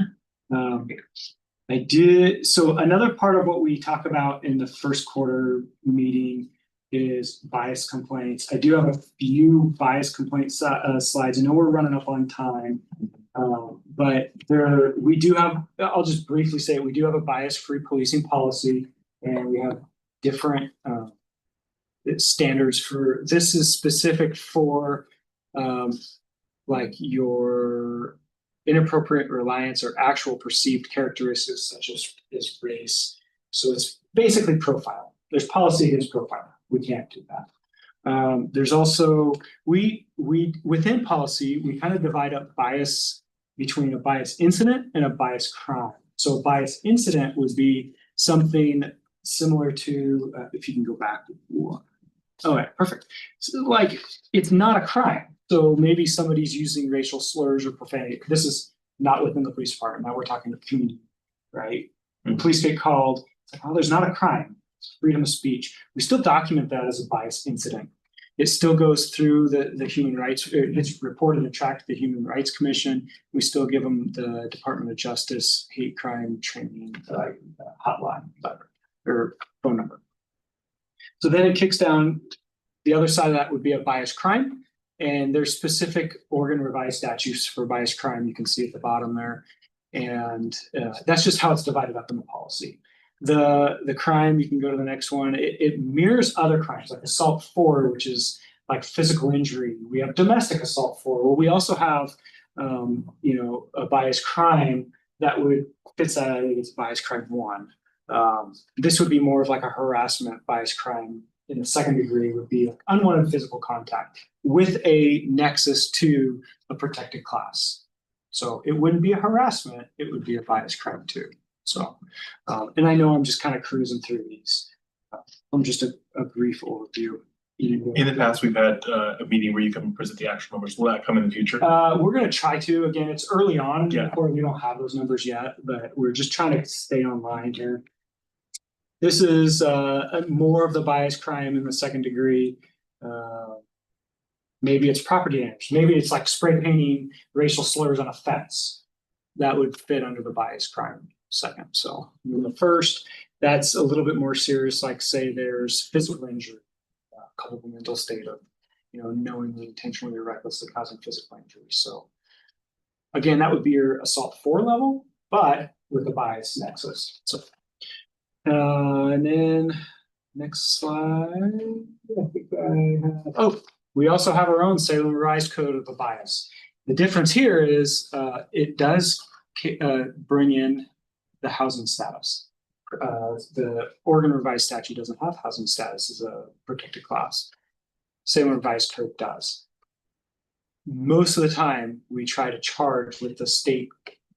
I did, so another part of what we talk about in the first quarter meeting is bias complaints. I do have a few bias complaint slides. I know we're running up on time, but we do have, I'll just briefly say, we do have a bias-free policing policy, and we have different standards for, this is specific for like your inappropriate reliance or actual perceived characteristics such as race. So it's basically profile. There's policy against profiling. We can't do that. There's also, we within policy, we kind of divide up bias between a bias incident and a bias crime. So a bias incident would be something similar to, if you can go back. Oh, yeah, perfect. So like, it's not a crime. So maybe somebody's using racial slurs or profanity. This is not within the police department. Now we're talking to the community, right? When police get called, it's like, oh, there's not a crime. It's freedom of speech. We still document that as a bias incident. It still goes through the human rights. It's reported and tracked to the Human Rights Commission. We still give them the Department of Justice hate crime training hotline or phone number. So then it kicks down. The other side of that would be a bias crime. And there's specific Oregon revised statutes for bias crime. You can see at the bottom there. And that's just how it's divided up in the policy. The crime, you can go to the next one. It mirrors other crimes like assault 4, which is like physical injury. We have domestic assault 4. Well, we also have, a bias crime that would fits that. I think it's bias crime 1. This would be more of like a harassment bias crime in the second degree would be like unwanted physical contact with a nexus to a protected class. So it wouldn't be a harassment, it would be a bias crime too. So, and I know I'm just kind of cruising through these. I'm just a brief overview. In the past, we've had a meeting where you come and present the actual numbers. Will that come in the future? We're going to try to. Again, it's early on. Yeah. Or we don't have those numbers yet, but we're just trying to stay online here. This is more of the bias crime in the second degree. Maybe it's property damage. Maybe it's like spray painting racial slurs on a fence. That would fit under the bias crime second. So in the first, that's a little bit more serious. Like say there's physical injury, culpable mental state of, knowingly, intentionally, or recklessly causing physical injury. So again, that would be your assault 4 level, but with a bias nexus. So, and then next slide. I think I have, we also have our own Salem Revised Code of the bias. The difference here is it does bring in the housing status. The Oregon Revised Statute doesn't have housing status as a protected class. Salem Revised Code does. Most of the time, we try to charge with the state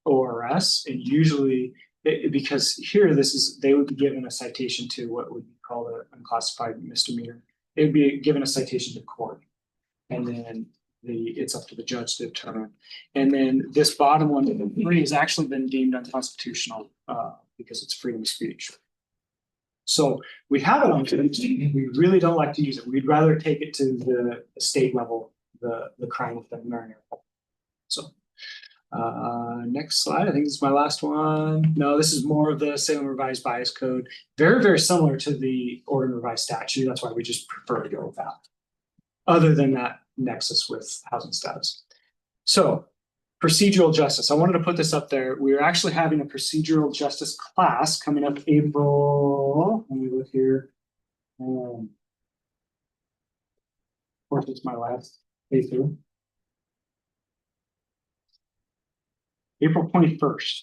ORS, and usually, because here they would be given a citation to what would be called an unclassified misdemeanor. It would be given a citation to court, and then it's up to the judge to determine. And then this bottom one, 3, has actually been deemed unconstitutional because it's freedom of speech. So we have it on TV. We really don't like to use it. We'd rather take it to the state level, the crime within Marion. So next slide. I think this is my last one. No, this is more of the Salem Revised Bias Code. Very, very similar to the Oregon Revised Statute. That's why we just prefer to go with that. Other than that nexus with housing status. So procedural justice. I wanted to put this up there. We're actually having a procedural justice class coming up April. Let me look here. Of course, it's my last day through. April 21st.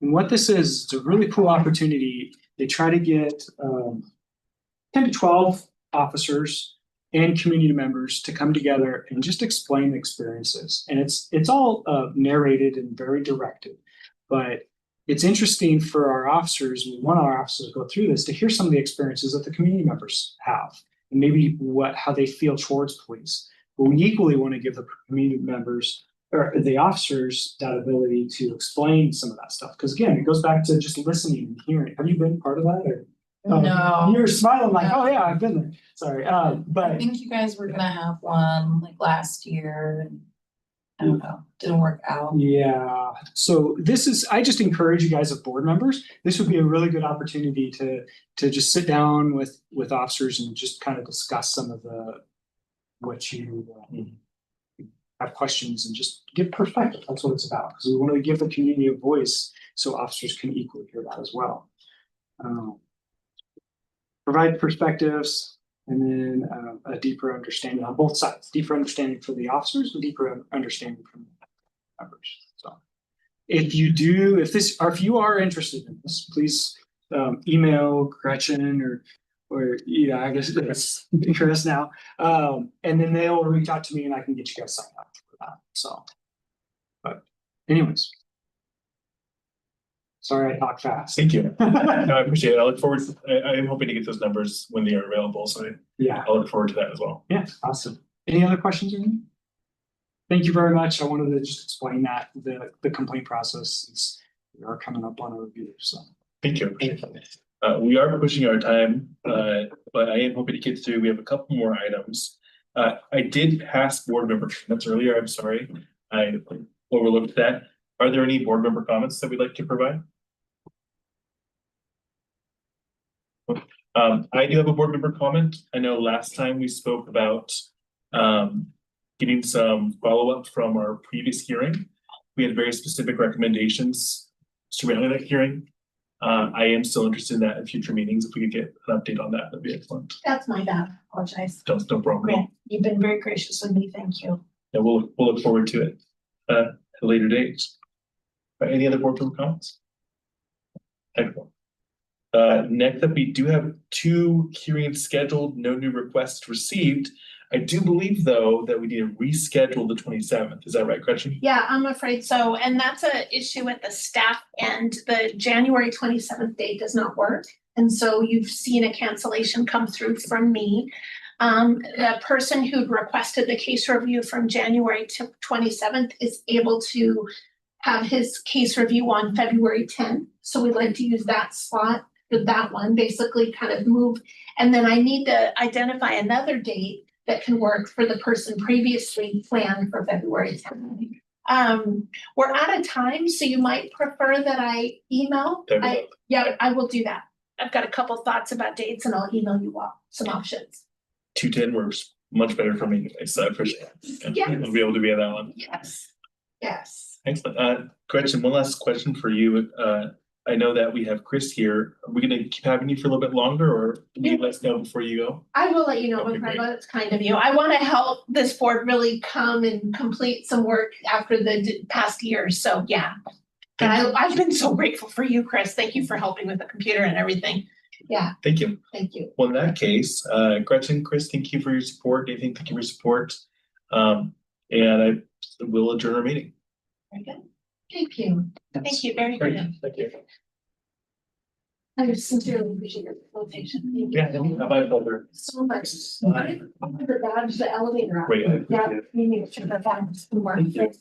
And what this is, it's a really cool opportunity. They try to get 10 to 12 officers and community members to come together and just explain the experiences. And it's all narrated and very directed, but it's interesting for our officers, we want our officers to go through this to hear some of the experiences that the community members have and maybe how they feel towards police. But we equally want to give the community members or the officers that ability to explain some of that stuff. Because again, it goes back to just listening and hearing. Have you been part of that? Or No. You're smiling like, oh yeah, I've been there. Sorry. But I think you guys were gonna have one like last year and I don't know, didn't work out. yeah, so I just encourage you guys as board members, this would be a really good opportunity to just sit down with officers and just kind of discuss some of what you have questions and just give perspective. That's what it's about. Because we want to give the community a voice so officers can equally hear that as well. Provide perspectives and then a deeper understanding on both sides, deeper understanding for the officers and deeper understanding from the members. So if you are interested in this, please email Gretchen or I guess it's Chris now. And then they'll reach out to me and I can get you guys signed up for that. So, but anyways. Sorry, I talk fast. Thank you. No, I appreciate it. I look forward I am hoping to get those numbers when they are available. So Yeah. I'll look forward to that as well. Yeah, awesome. Any other questions or anything? Thank you very much. I wanted to just explain that the complaint process is we are coming up on a review. So Thank you. We are pushing our time, but I am hoping to get through. We have a couple more items. I did ask board member comments earlier. I'm sorry. I overlooked that. Are there any board member comments that we'd like to provide? I do have a board member comment. I know last time we spoke about getting some follow-up from our previous hearing. We had very specific recommendations surrounding that hearing. I am still interested in that in future meetings. If we could get an update on that, that'd be excellent. That's my bad. Apologize. Don't, no problem. Cool. You've been very gracious with me. Thank you. Yeah, we'll look forward to it at a later date. Any other board member comments? Excellent. Next up, we do have 2 hearings scheduled, no new requests received. I do believe, though, that we need to reschedule the 27th. Is that right, Gretchen? Yeah, I'm afraid so. And that's an issue with the staff and the January 27th date does not work. And so you've seen a cancellation come through from me. The person who requested the case review from January to 27th is able to have his case review on February 10th. So we'd like to use that slot for that one, basically kind of move. And then I need to identify another date that can work for the person previously planned for February 10th. We're out of time, so you might prefer that I email. Yeah, I will do that. I've got a couple thoughts about dates and I'll email you all some options. 2:10 works much better for me, so I appreciate it. Yes. We'll be able to be at that one. Yes. Yes. Excellent. Gretchen, one last question for you. I know that we have Chris here. Are we gonna keep having you for a little bit longer, or will you let us know before you go? I will let you know Okay, before I great. go. It's kind of you. I want to help this board really come and complete some work after the past years. So yeah. And I've been so grateful for you, Chris. Thank you for helping with the computer and everything. Yeah, Thank you. thank you. Well, in that case, Gretchen, Chris, thank you for your support. Nathan, thank you for your support. And I will adjourn our meeting. Very good. Thank you. Thank you. Very good. Thank you. I sincerely appreciate your facilitation. Thank you Yeah, how about over? so much. The badge, the elevator. Great. Yeah, we need to check that out. It's been working.